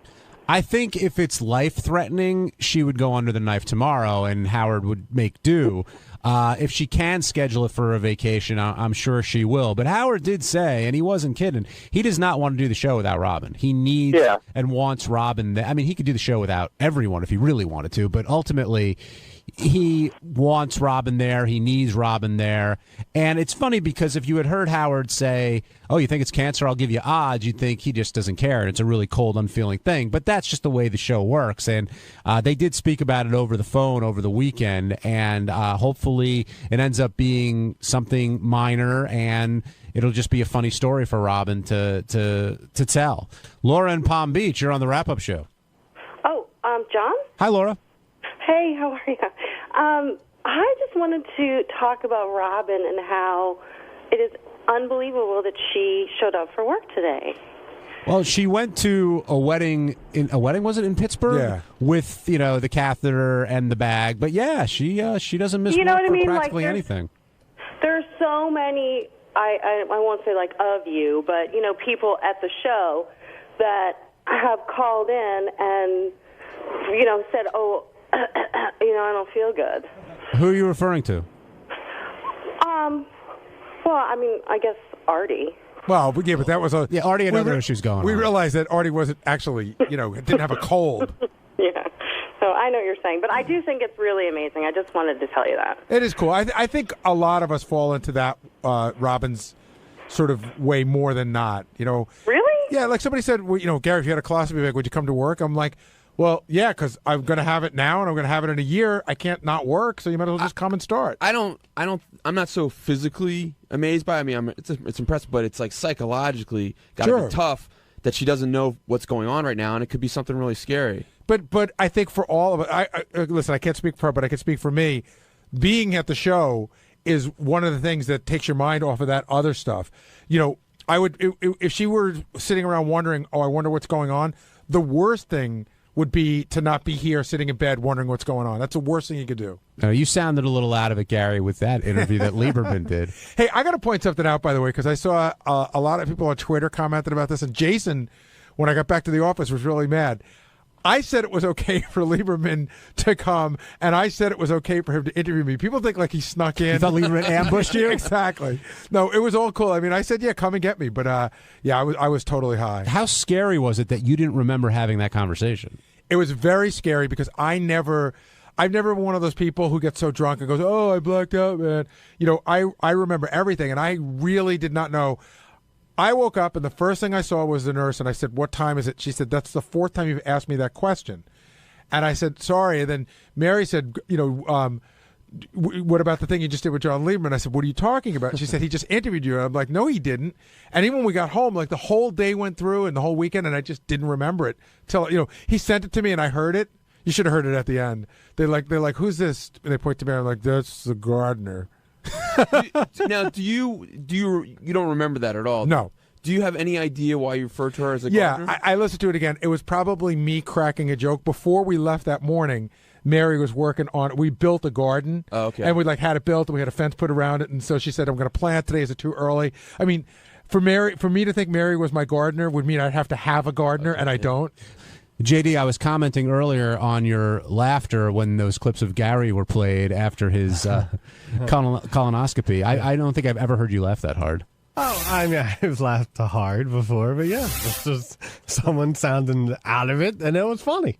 I think if it's life-threatening, she would go under the knife tomorrow, and Howard would make do. If she can schedule it for a vacation, I'm sure she will. But Howard did say, and he wasn't kidding, he does not want to do the show without Robin. He needs and wants Robin there. I mean, he could do the show without everyone if he really wanted to, but ultimately he wants Robin there. He needs Robin there. And it's funny because if you had heard Howard say, oh, you think it's cancer? I'll give you odds. You'd think he just doesn't care. And it's a really cold, unfeeling thing. But that's just the way the show works. And they did speak about it over the phone over the weekend. And hopefully it ends up being something minor and it'll just be a funny story for Robin to tell. Laura in Palm Beach, you're on the wrap-up show. Oh, John? Hi, Laura. Hey, how are you? I just wanted to talk about Robin and how it is unbelievable that she showed up for work today. Well, she went to a wedding. Was it in Pittsburgh? Yeah. With the catheter and the bag. But yeah, she doesn't miss work for practically anything. There are so many. I won't say like of you, but people at the show that have called in and said, "Oh, I don't feel good." Who are you referring to? Well, I mean, I guess Artie. Well, yeah, but that was Artie had other issues going on. We realized that Artie wasn't actually, didn't have a cold. Yeah. So I know what you're saying, but I do think it's really amazing. I just wanted to tell you that. It is cool. I think a lot of us fall into that Robin's sort of way more than not. Really? Yeah, like somebody said, well, Gary, if you had a colostomy bag, would you come to work? I'm like, well, yeah, because I'm going to have it now and I'm going to have it in a year. I can't not work, so you might as well just come and start. I'm not so physically amazed by it. I mean, it's impressive, but it's like psychologically got to be tough that she doesn't know what's going on right now, and it could be something really scary. But I think for all of it, listen, I can't speak for her, but I can speak for me. Being at the show is one of the things that takes your mind off of that other stuff. I would if she were sitting around wondering, oh, I wonder what's going on. The worst thing would be to not be here sitting in bed wondering what's going on. That's the worst thing you could do. You sounded a little out of it, Gary, with that interview that Lieberman did. Hey, I got to point something out, by the way, because I saw a lot of people on Twitter commented about this, and Jason, when I got back to the office, was really mad. I said it was okay for Lieberman to come, and I said it was okay for him to interview me. People think like he snuck in. You thought Lieberman ambushed you? Exactly. No, it was all cool. I mean, I said, yeah, come and get me. But, I was totally high. How scary was it that you didn't remember having that conversation? It was very scary because I've never been one of those people who gets so drunk and goes, oh, I blacked out, man. I remember everything, and I really did not know. I woke up, and the first thing I saw was the nurse, and I said, what time is it? She said, that's the fourth time you've asked me that question. And I said, sorry. And then Mary said, what about the thing you just did with John Lieberman? I said, what are you talking about? And she said, he just interviewed you. And I'm like, no, he didn't. And even when we got home, like the whole day went through and the whole weekend, and I just didn't remember it. Till he sent it to me, and I heard it. You should have heard it at the end. They're like, who's this? And they point to me, and I'm like, that's the gardener. Now, do you don't remember that at all? No. Do you have any idea why you referred to her as a gardener? Yeah, I listened to it again. It was probably me cracking a joke. Before we left that morning, Mary was working on it. We built a garden. Oh, okay. And we had it built, and we had a fence put around it. And so she said, I'm going to plant today. Is it too early? I mean, for me to think Mary was my gardener would mean I'd have to have a gardener, and I don't. JD, I was commenting earlier on your laughter when those clips of Gary were played after his colonoscopy. I don't think I've ever heard you laugh that hard. Oh, I mean, I've laughed hard before, but yeah, it's just someone sounding out of it, and it was funny.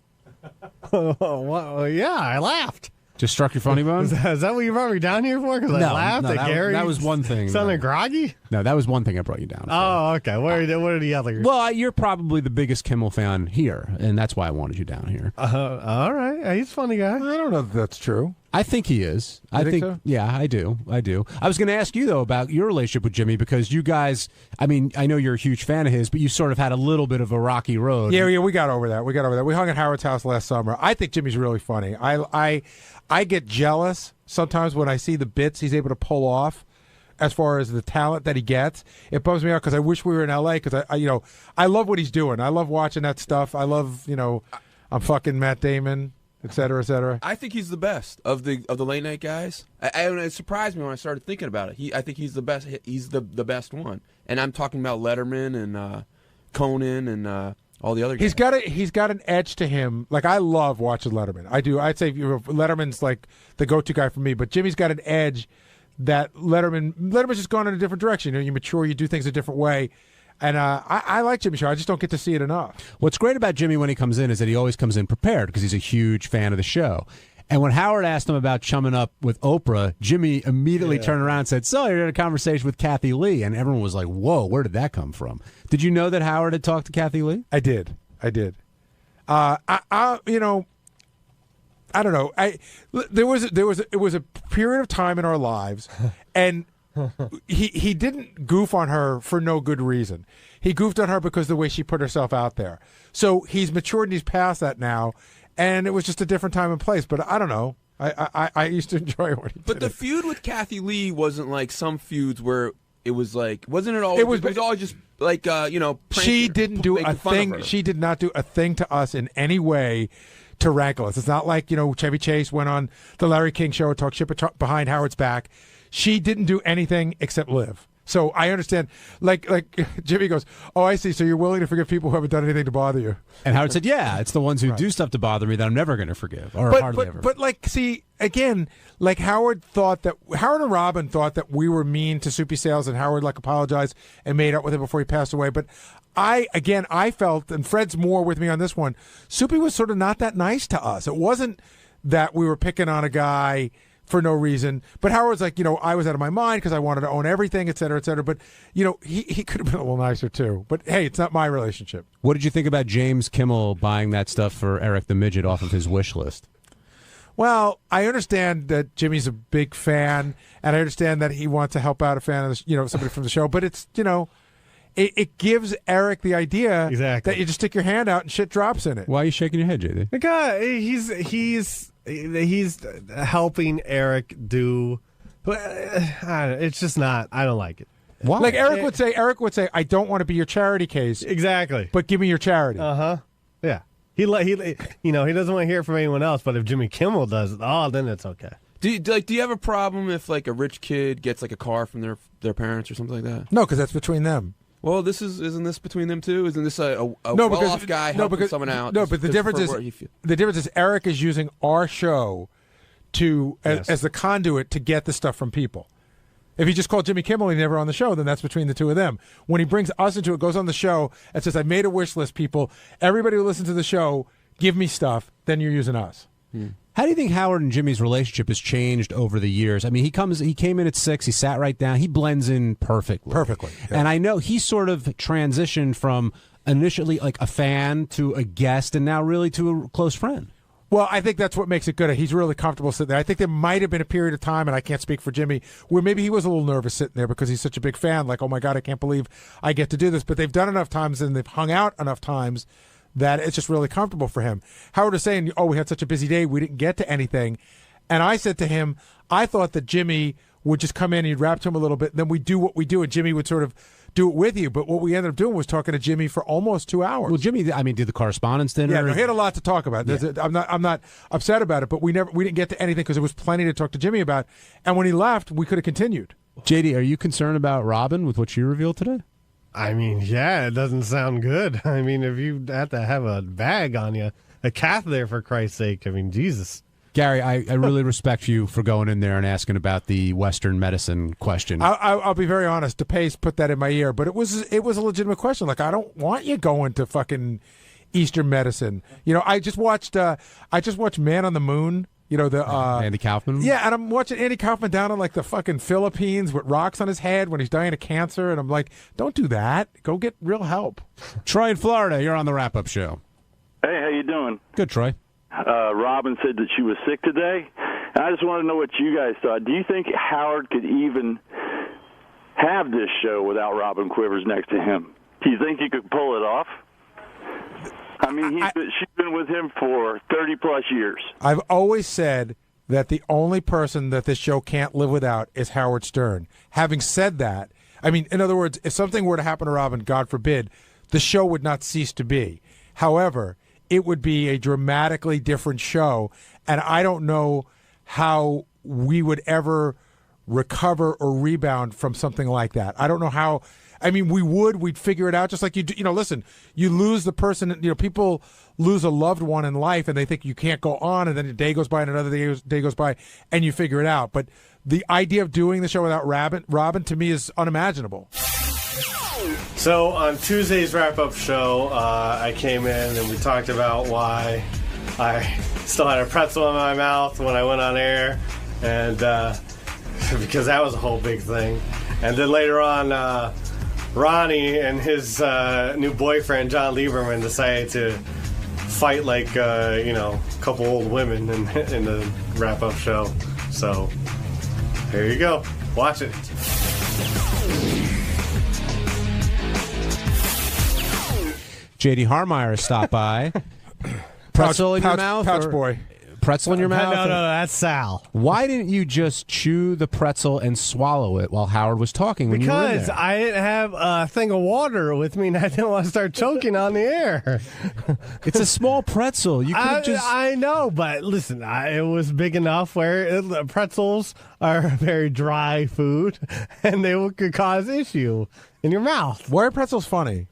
Well, yeah, I laughed. Just struck your funny bone? Is that what you brought me down here for? Because I laughed at Gary? That was one thing. Sounding groggy? No, that was one thing I brought you down for. Oh, okay. What are the others? Well, you're probably the biggest Kimmel fan here, and that's why I wanted you down here. All right. He's a funny guy. I don't know if that's true. I think he is. I think so? Yeah, I do. I was going to ask you, though, about your relationship with Jimmy, because you guys, I mean, I know you're a huge fan of his, but you sort of had a little bit of a rocky road. Yeah, we got over that. We hung at Howard's house last summer. I think Jimmy's really funny. I get jealous sometimes when I see the bits he's able to pull off as far as the talent that he gets. It bums me out because I wish we were in L.A. because, I love what he's doing. I love watching that stuff. I love, I'm fucking Matt Damon, et cetera, et cetera. I think he's the best of the late night guys. It surprised me when I started thinking about it. I think he's the best. He's the best one. And I'm talking about Letterman and Conan and all the other guys. He's got an edge to him. Like, I love watching Letterman. I do. I'd say Letterman's like the go-to guy for me, but Jimmy's got an edge that Letterman's just gone in a different direction. You mature, you do things a different way. And I like Jimmy Show. I just don't get to see it enough. What's great about Jimmy when he comes in is that he always comes in prepared because he's a huge fan of the show. And when Howard asked him about chumming up with Oprah, Jimmy immediately turned around and said, "So you're in a conversation with Kathy Lee." And everyone was like, "Whoa, where did that come from?" Did you know that Howard had talked to Kathy Lee? I did. I don't know. It was a period of time in our lives, and he didn't goof on her for no good reason. He goofed on her because of the way she put herself out there. So he's matured and he's past that now, and it was just a different time and place. But I don't know. I used to enjoy what he did. But the feud with Kathy Lee wasn't like some feuds where it was like, wasn't it all? It was always just like she didn't do a thing. She did not do a thing to us in any way to rankle us. It's not like Chevy Chase went on the Larry King show and talked shit behind Howard's back. She didn't do anything except live. So I understand. Like Jimmy goes, "Oh, I see. So you're willing to forgive people who haven't done anything to bother you." And Howard said, "Yeah, it's the ones who do stuff to bother me that I'm never going to forgive, or hardly ever." But see again, like Howard and Robin thought that we were mean to Soupy Sales, and Howard apologized and made up with him before he passed away. But I felt, and Fred's more with me on this one, Soupy was sort of not that nice to us. It wasn't that we were picking on a guy for no reason. But Howard's like, I was out of my mind because I wanted to own everything, et cetera, et cetera. But, he could have been a little nicer too. But, hey, it's not my relationship. What did you think about James Kimmel buying that stuff for Eric the Midget off of his wish list? Well, I understand that Jimmy's a big fan, and I understand that he wants to help out a fan of somebody from the show. But it's, it gives Eric the idea that you just stick your hand out and shit drops in it. Why are you shaking your head, JD? The guy, he's helping Eric do. It's just not. I don't like it. Why? Like Eric would say, "I don't want to be your charity case." Exactly. But give me your charity. Yeah. He doesn't want to hear from anyone else. But if Jimmy Kimmel does it, then it's okay. Do you have a problem if a rich kid gets a car from their parents or something like that? No, because that's between them. Well, isn't this between them too? Isn't this a well-off guy helping someone out? No, but the difference is Eric is using our show as the conduit to get the stuff from people. If he just called Jimmy Kimmel and he's never on the show, then that's between the two of them. When he brings us into it, goes on the show and says, "I made a wish list, people. Everybody who listens to the show, give me stuff." Then you're using us. How do you think Howard and Jimmy's relationship has changed over the years? I mean, he came in at 6, he sat right down, he blends in perfectly. Yeah. And I know he sort of transitioned from initially like a fan to a guest and now really to a close friend. Well, I think that's what makes it good. He's really comfortable sitting there. I think there might have been a period of time, and I can't speak for Jimmy, where maybe he was a little nervous sitting there because he's such a big fan. Like, oh my God, I can't believe I get to do this. But they've done enough times and they've hung out enough times that it's just really comfortable for him. Howard was saying, "Oh, we had such a busy day, we didn't get to anything." And I said to him, I thought that Jimmy would just come in and he'd rap to him a little bit, and then we'd do what we do, and Jimmy would sort of do it with you. But what we ended up doing was talking to Jimmy for almost 2 hours. Well, Jimmy, did the correspondence dinner? Yeah, no, he had a lot to talk about. Yeah. I'm not upset about it, but we didn't get to anything because there was plenty to talk to Jimmy about. And when he left, we could have continued. JD, are you concerned about Robin with what she revealed today? I mean, yeah, it doesn't sound good. I mean, if you have to have a bag on you, a catheter for Christ's sake, I mean, Jesus. Gary, I really respect you for going in there and asking about the Western medicine question. I'll be very honest. DePace put that in my ear, but it was a legitimate question. Like, I don't want you going to fucking Eastern medicine. You know, I just watched Man on the Moon. You know, the Andy Kaufman? Yeah, and I'm watching Andy Kaufman down in like the fucking Philippines with rocks on his head when he's dying of cancer, and I'm like, don't do that. Go get real help. Troy in Florida, you're on the wrap-up show. Hey, how you doing? Good, Troy. Robin said that she was sick today. And I just want to know what you guys thought. Do you think Howard could even have this show without Robin Quivers next to him? Do you think he could pull it off? I mean, she's been with him for 30-plus years. I've always said that the only person that this show can't live without is Howard Stern. Having said that, I mean, in other words, if something were to happen to Robin, God forbid, the show would not cease to be. However, it would be a dramatically different show, and I don't know how we would ever recover or rebound from something like that. I don't know how. I mean, we'd figure it out just like you do. You know, listen, you lose the person, you know, people lose a loved one in life and they think you can't go on, and then a day goes by and another day goes by and you figure it out. But the idea of doing the show without Robin to me is unimaginable. So on Tuesday's wrap-up show, I came in and we talked about why I still had a pretzel in my mouth when I went on air, and because that was a whole big thing. And then later on, Ronnie and his new boyfriend, John Lieberman, decided to fight like, a couple old women in the wrap-up show. So, here you go. Watch it. J.D. Harmeyer stopped by. Pretzel in your mouth? Pouch boy. Pretzel in your mouth? No, that's Sal. Why didn't you just chew the pretzel and swallow it while Howard was talking when you were in Because there? I didn't have a thing of water with me and I didn't want to start choking on the air. It's a small pretzel. You could have just... I know, but listen, it was big enough where pretzels are very dry food and they could cause issue in your mouth. Why are pretzels funny?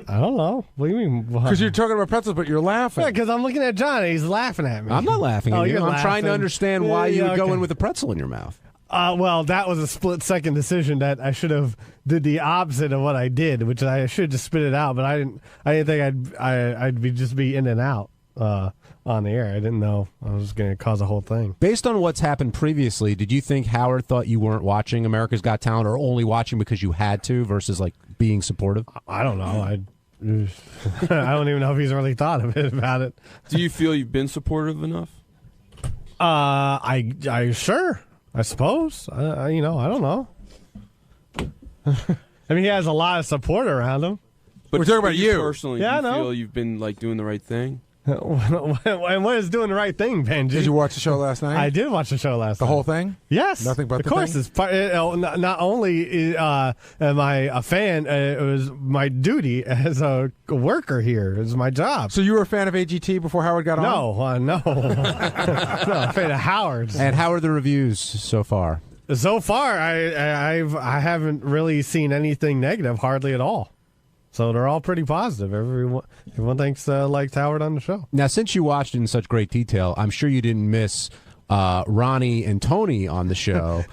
I don't know. What do you mean? Because you're talking about pretzels, but you're laughing. Yeah, because I'm looking at John and he's laughing at me. I'm not laughing at you. You're I'm trying to understand why you would go in with a pretzel in your mouth. Well, that was a split-second decision that I should have did the opposite of what I did, which I should just spit it out, but I didn't think I'd be in and out on the air. I didn't know I was going to cause a whole thing. Based on what's happened previously, did you think Howard thought you weren't watching America's Got Talent or only watching because you had to versus like being supportive? I don't know. I don't even know if he's really thought about it. Do you feel you've been supportive enough? I sure. I suppose. I don't know. I mean, he has a lot of support around him. But we're talking about you personally. Yeah, do you I know. feel you've been like doing the right thing? And what is doing the right thing, Benji? Did you watch the show last night? I did watch the show last night. The whole thing? Yes. Nothing but of the course. thing? It's part, not only am I a fan, it was my duty as a worker here. It was my job. So you were a fan of AGT before Howard got on? No. No, I'm a fan of Howard's. And how are the reviews so far? So far, I haven't really seen anything negative, hardly at all. So they're all pretty positive. Everyone thinks likes Howard on the show. Now, since you watched in such great detail, I'm sure you didn't miss Ronnie and Tony on the show.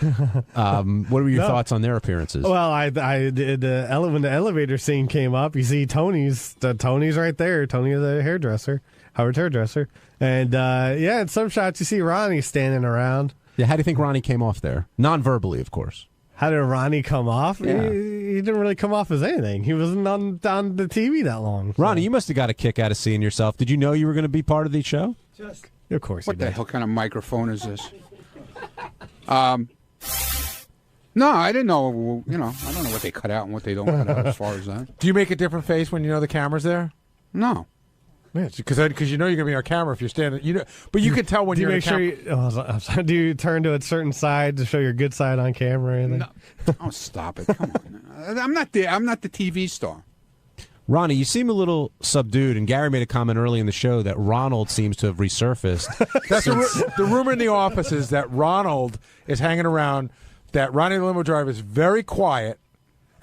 What were your thoughts on their appearances? Well, I did when the elevator scene came up. You see Tony's right there. Tony, the hairdresser, Howard's hairdresser, and in some shots you see Ronnie standing around. Yeah, how do you think Ronnie came off there? Non-verbally, of course. How did Ronnie come off? Yeah. He didn't really come off as anything. He wasn't on the TV that long. So. Ronnie, you must have got a kick out of seeing yourself. Did you know you were going to be part of the show? Of course. What the hell kind of microphone is this? No, I didn't know. I don't know what they cut out and what they don't cut out as far as that. Do you make a different face when you know the camera's there? No. Because you know you're going to be on camera if you're standing. But you can tell when you're on camera. Do you turn to a certain side to show your good side on camera or anything? No. Oh, stop it! Come on, I'm not the TV star. Ronnie, you seem a little subdued, and Gary made a comment early in the show that Ronald seems to have resurfaced. That's the rumor in the office is that Ronald is hanging around. That Ronnie the limo driver is very quiet.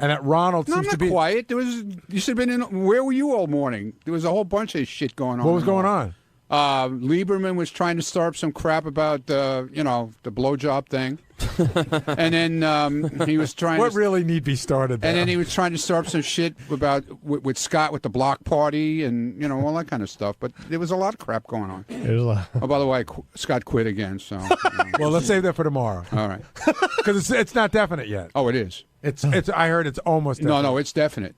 And that Ronald seems to be quiet. You should have been in. Where were you all morning? There was a whole bunch of shit going on. What was going on? Lieberman was trying to start some crap about the blowjob thing, and then he was trying. What really need be started there? And then he was trying to start some shit about with Scott with the block party and all that kind of stuff. But there was a lot of crap going on. There's a lot. Oh, by the way, Scott quit again. So well, let's save that for tomorrow. All right, because it's not definite yet. Oh, it is. It's. I heard it's almost. Definite. No, it's definite.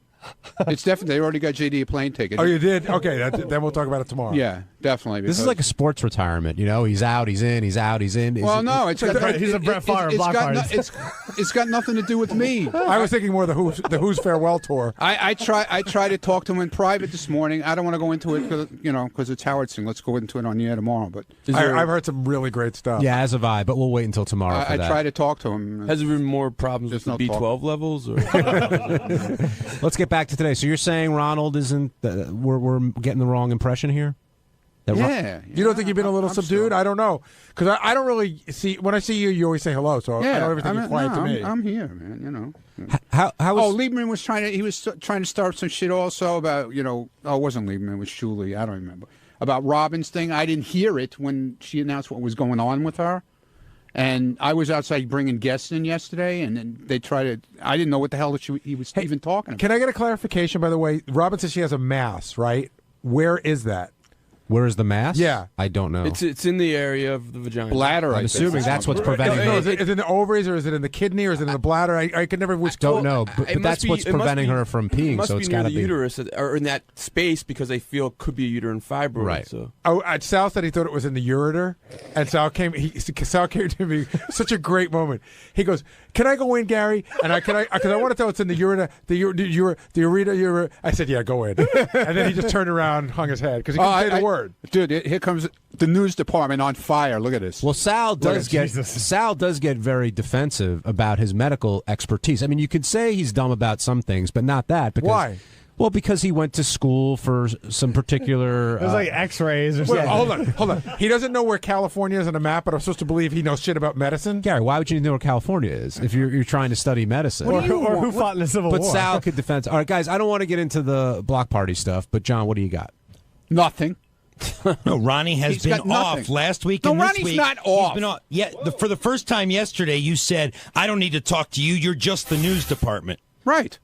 It's definitely. They already got JD a plane ticket. Oh, you did? Okay, then we'll talk about it tomorrow. Yeah, definitely. This is like a sports retirement. He's out, he's in, he's out, he's in. Well, no, he's a Brett Favre block party. It's got nothing to do with me. I was thinking more the Who's farewell tour. I try to talk to him in private this morning. I don't want to go into it because it's Howard's thing. Let's go into it on the air tomorrow. But I've heard some really great stuff. Yeah, as have I, but we'll wait until tomorrow for I that. try to talk to him. Has there been more problems with the B12 levels? Or? Let's get back to today. So you're saying Ronald isn't? We're getting the wrong impression here. You don't think you've been a little subdued? I don't know, because I don't really see. When I see you, you always say hello. So I know everything is quiet to me. I'm here, man. How was Lieberman was trying to start some shit also about it wasn't Lieberman, it was Shuley. I don't remember about Robin's thing. I didn't hear it when she announced what was going on with her. And I was outside bringing guests in yesterday, and then they tried to. I didn't know what the hell he was even talking about. Can I get a clarification, by the way? Robin says she has a mass, right? Where is that? Where is the mass? Yeah. I don't know. It's in the area of the vagina. Bladder, I'm assuming that's what's preventing her. Is it in the ovaries, or is it in the kidney, or is it in the bladder? I could never. Don't know, but that's what's preventing her from peeing. So it's got to be the uterus or in that space because they feel it could be a uterine fibroid. Right. So. Sal said he thought it was in the ureter, and Sal came to me. Such a great moment. He goes, "Can I go in, Gary?" And because I want to tell it's in the ureter, the ureter. I said, "Yeah, go in." And then he just turned around, hung his head because he couldn't say the word. Dude, here comes the news department on fire. Look at this. Well, Sal does get very defensive about his medical expertise. I mean, you could say he's dumb about some things, but not that. Because, why? Well, because he went to school for some particular. It was like X-rays or something. Hold on. He doesn't know where California is on a map, but I'm supposed to believe he knows shit about medicine. Gary, why would you know where California is if you're trying to study medicine? Or who fought in the Civil War? But Sal could defend. All right, guys, I don't want to get into the block party stuff, but John, what do you got? Nothing. No, Ronnie has been off last week and this week. Ronnie's not off. He's been off. Yeah, for the first time yesterday, you said, "I don't need to talk to you. You're just the news department." Right.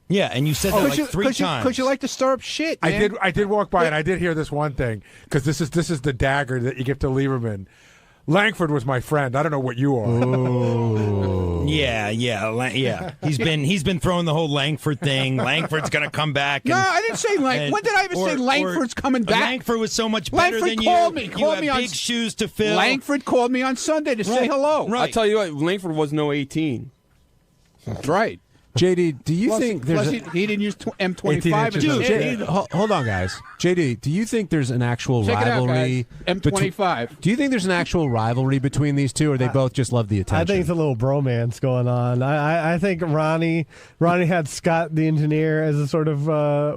Yeah, and you said that like three times. Because you like to stir up shit, man. I did walk by and I did hear this one thing, because this is the dagger that you give to Lieberman. Langford was my friend. I don't know what you are. Yeah. He's been throwing the whole Langford thing. Langford's going to come back. No, I didn't say Langford. When did I ever say Langford's coming back? Langford was so much better than you. Called me. You have big shoes to fill. Langford called me on Sunday to say hello. Right. I'll tell you what, Langford was no 18. That's right. JD, do you think there's he didn't use M25? Dude, hold on, guys. JD, do you think there's an actual rivalry? M25. Do you think there's an actual rivalry between these two, or they both just love the attention? I think it's a little bromance going on. I think Ronnie had Scott the engineer as a sort of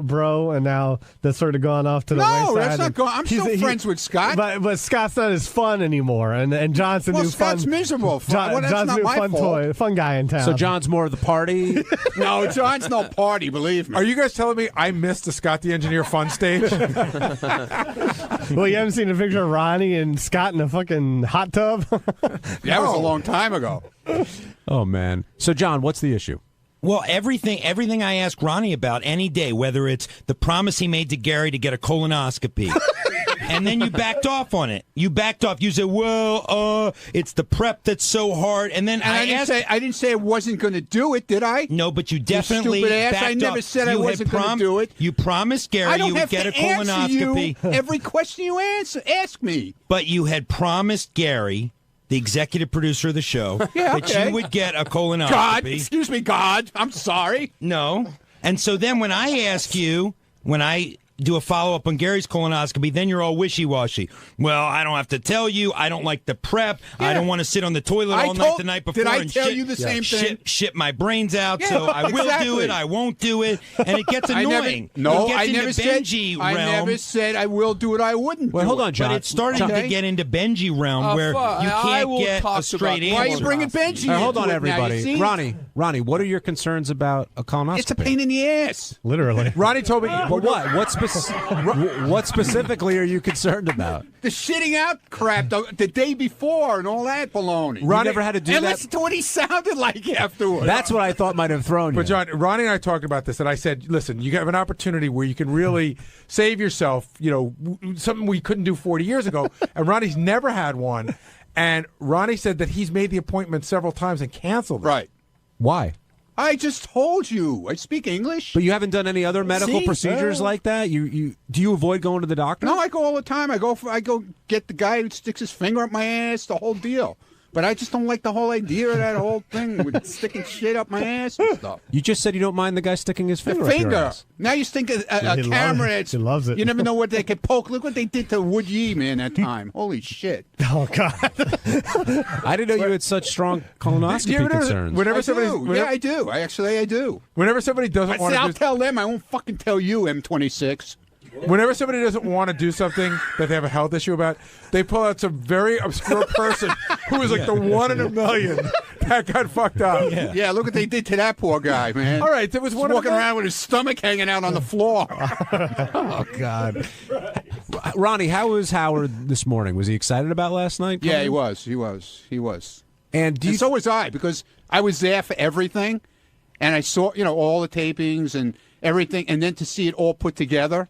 bro, and now that's sort of gone off to the wayside. No, that's not going. I'm still friends with Scott. But Scott's not as fun anymore, and John's the new Scott's fun. miserable. John's not new my fun fault. fun guy in town. So John's more of the party. No, John's no party, believe me. Are you guys telling me I missed the Scott the Engineer fun stage? Well, you haven't seen a picture of Ronnie and Scott in a fucking hot tub? That was a long time ago. Oh, man. So, John, what's the issue? Well, everything I ask Ronnie about any day, whether it's the promise he made to Gary to get a colonoscopy, and then you backed off on it. You backed off. You said, "Well, it's the prep that's so hard." And then I didn't say I wasn't going to do it, did I? No, but you definitely stupid ass. backed I never off. said I wasn't going to do it. You promised Gary you would get a colonoscopy. Every question you ask me. But you had promised Gary, the executive producer of the show, that you would get a colonoscopy. God, excuse me, God. I'm sorry. No. And so then when I ask you, when I do a follow-up on Gary's colonoscopy, then you're all wishy-washy. Well, I don't have to tell you. I don't like the prep. I don't want to sit on the toilet all night the night before. Did I and tell you the same thing? Shit my brains out, so I will do it, I won't do it, and it gets annoying. I never said I will do it, I wouldn't Wait, hold on, John. But it's starting to get into Benji realm where you can't get a straight answer. Why are you bringing Benji Right, hold on, into it everybody. now, Ronnie, what are your concerns about a colonoscopy? It's a pain in the ass. Literally. Ronnie told me. But what? What specifically? what specifically are you concerned about? The shitting out crap the day before and all that baloney. Ronnie never had to do and that. listen to what he sounded like afterwards. That's what I thought might have thrown you. But John, Ronnie and I talked about this, and I said, listen, you have an opportunity where you can really save yourself, something we couldn't do 40 years ago, and Ronnie's never had one. And Ronnie said that he's made the appointment several times and canceled it. Right. Why? I just told you. I speak English. But you haven't done any other medical procedures like that? Do you avoid going to the doctor? No, I go all the time. I go get the guy who sticks his finger up my ass, the whole deal. But I just don't like the whole idea of that whole thing with sticking shit up my ass and stuff. You just said you don't mind the guy sticking his finger up your ass. Now you think a camera. He loves it. You never know what they could poke. Look what they did to Wood Yee, man, that time. Holy shit. Oh, God. I didn't know you had such strong colonoscopy concerns. I do. I do. Whenever somebody doesn't want to I'll tell them. I won't fucking tell you, M26. Whenever somebody doesn't want to do something that they have a health issue about, they pull out some very obscure person who is like the one in a million that got fucked up. Yeah, look what they did to that poor guy, man. All right, there was one walking around with his stomach hanging out on the floor. Oh, God. Ronnie, how was Howard this morning? Was he excited about last night? Yeah, he was. And so was I, because I was there for everything, and I saw, all the tapings and everything, and then to see it all put together.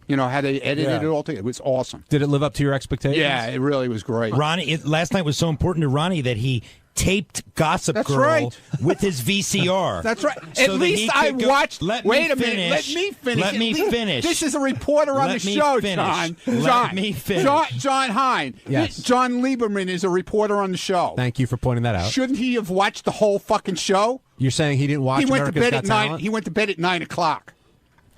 How they edited it all together. It was awesome. Did it live up to your expectations? Yeah, it really was great. Ronnie, last night was so important to Ronnie that he taped Gossip That's Girl right. with his VCR. That's right. So At that least he I could go- watched. Let Wait me a minute. finish. Let me finish. Let At me least- finish. This is a reporter on Let the me show, finish. John. Let me finish. John Hine. Yes. John Lieberman is a reporter on the show. Thank you for pointing that out. Shouldn't he have watched the whole fucking show? You're saying he didn't watch He went America's to bed Got at 9. Talent? He went to bed at 9 o'clock.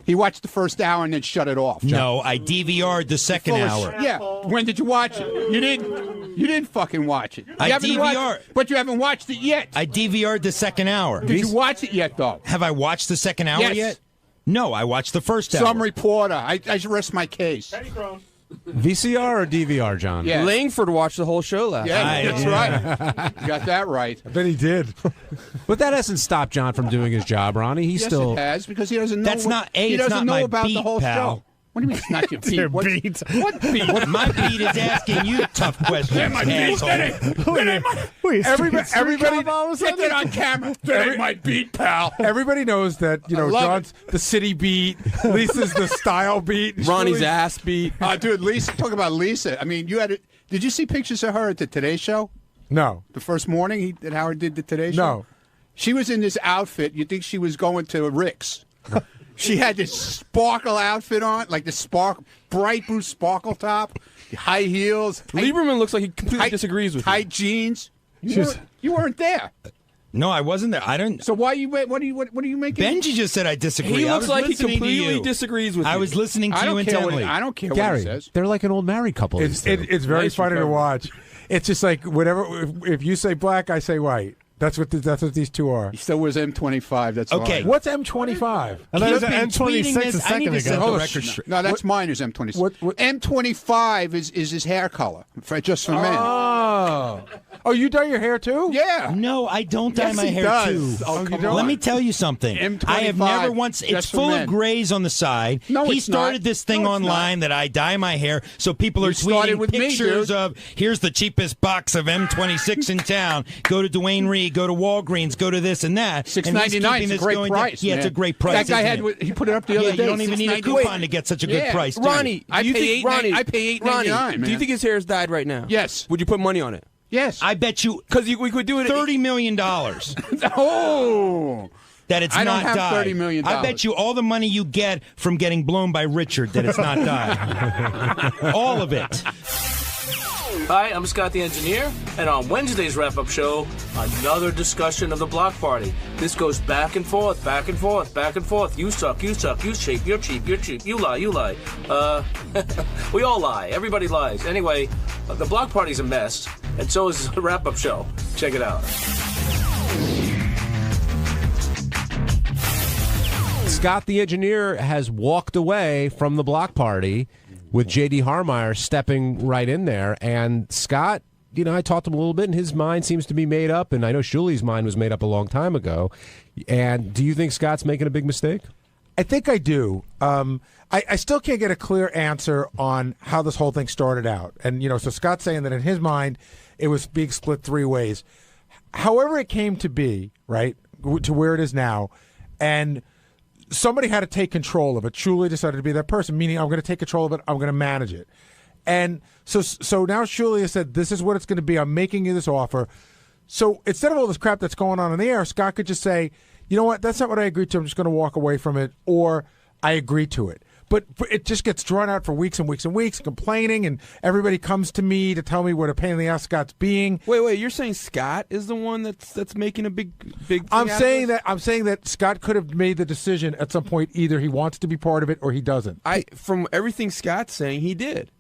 He watched the first hour and then shut it off. No, I DVR'd the second hour. Yeah. When did you watch it? You didn't fucking watch it. I You haven't DVR watched- but you haven't watched it yet. I DVR'd the second hour. Did you watch it yet, though? Have I watched the second hour Yes. yet? No, I watched the first hour. Some reporter. I should rest my case. VCR or DVR, John? Yeah. Langford watched the whole show last night. Yeah, that's right. You got that right. I bet he did. But that hasn't stopped John from doing his job, Ronnie. He's Yes, still. it has, because he doesn't know. That's not- A, He it's doesn't not know my about beat, the whole pal. show. What do you mean it's not your beat? Your What beat. What beat? My beat is asking you tough questions, asshole. Everybody Get it on camera. That ain't my beat, pal. Everybody knows that love John's the city beat, Lisa's the style beat, Ronnie's ass beat. Dude, Lisa. Talk about Lisa. I mean, you had it. Did you see pictures of her at the Today Show? No. The first morning that Howard did the Today Show? No. She was in this outfit. You'd think she was going to Rick's. She had this sparkle outfit on, like the bright blue sparkle top, high heels. Lieberman looks like he completely disagrees with you. Tight jeans. You weren't there. No, I wasn't there. I don't. So what are you making? Benji just said I disagree. He I looks was like he listening to completely you. disagrees with you. I was listening to you intently. I don't care Gary, what he says. they're like an old married couple. It's very Nice funny to recovery. watch. It's just like whatever. If you say black, I say white. That's what these two are. He still wears M25. That's Okay. all. What's M25? And that was You've been N26 tweeting a this. I need second to set ago. the record straight. No, that's mine. Is M26. What- M25 is his hair color, just for men. Oh, you dye your hair too? Yeah. No, I don't dye Yes, my he hair does. too. Oh, come Let on. me tell you something. M25, I have never once. It's just for full men. of grays on the side. No, he it's started not. this thing No, it's online that I dye my hair, so people are You started tweeting with me, pictures dude. of here's the cheapest box of M26 in town. Go to Duane Reade. Go to Walgreens. Go to this and that. $6.99 is a great price. Yeah, it's a man. great price. That guy isn't it? he put it up the other Yeah, day. you don't even need a $6.99. coupon to get such a good Yeah. price. do you? Ronnie, I do you pay think I pay $8.99. Ronnie, do you think his hair is dyed right now? Yes. Would you put money on it? Yes. I bet you Because we could do it. $30 million. Oh. That it's I don't not have dyed. $30 million. I bet you all the money you get from getting blown by Richard that it's not dyed. All of it. Hi, I'm Scott the Engineer, and on Wednesday's wrap-up show, another discussion of the block party. This goes back and forth, back and forth, back and forth. You suck, you suck, you cheap, you're cheap, you're cheap, you lie, you lie. We all lie. Everybody lies. Anyway, the block party's a mess, and so is the wrap-up show. Check it out. Scott the engineer has walked away from the block party with J.D. Harmeyer stepping right in there. And Scott, I talked to him a little bit, and his mind seems to be made up. And I know Shuli's mind was made up a long time ago. And do you think Scott's making a big mistake? I think I do. I still can't get a clear answer on how this whole thing started out. And, so Scott's saying that in his mind, it was being split three ways. However it came to be, right, to where it is now, and somebody had to take control of it. Shuli decided to be that person, meaning I'm going to take control of it, I'm going to manage it. And so now Shuli has said, this is what it's going to be, I'm making you this offer. So instead of all this crap that's going on in the air, Scott could just say, you know what, that's not what I agreed to, I'm just going to walk away from it, or I agree to it. But it just gets drawn out for weeks and weeks and weeks, complaining, and everybody comes to me to tell me what a pain in the ass Scott's being. Wait, you're saying Scott is the one that's making a big thing I'm saying that Scott could have made the decision at some point, either he wants to be part of it or he doesn't. From everything Scott's saying, he did.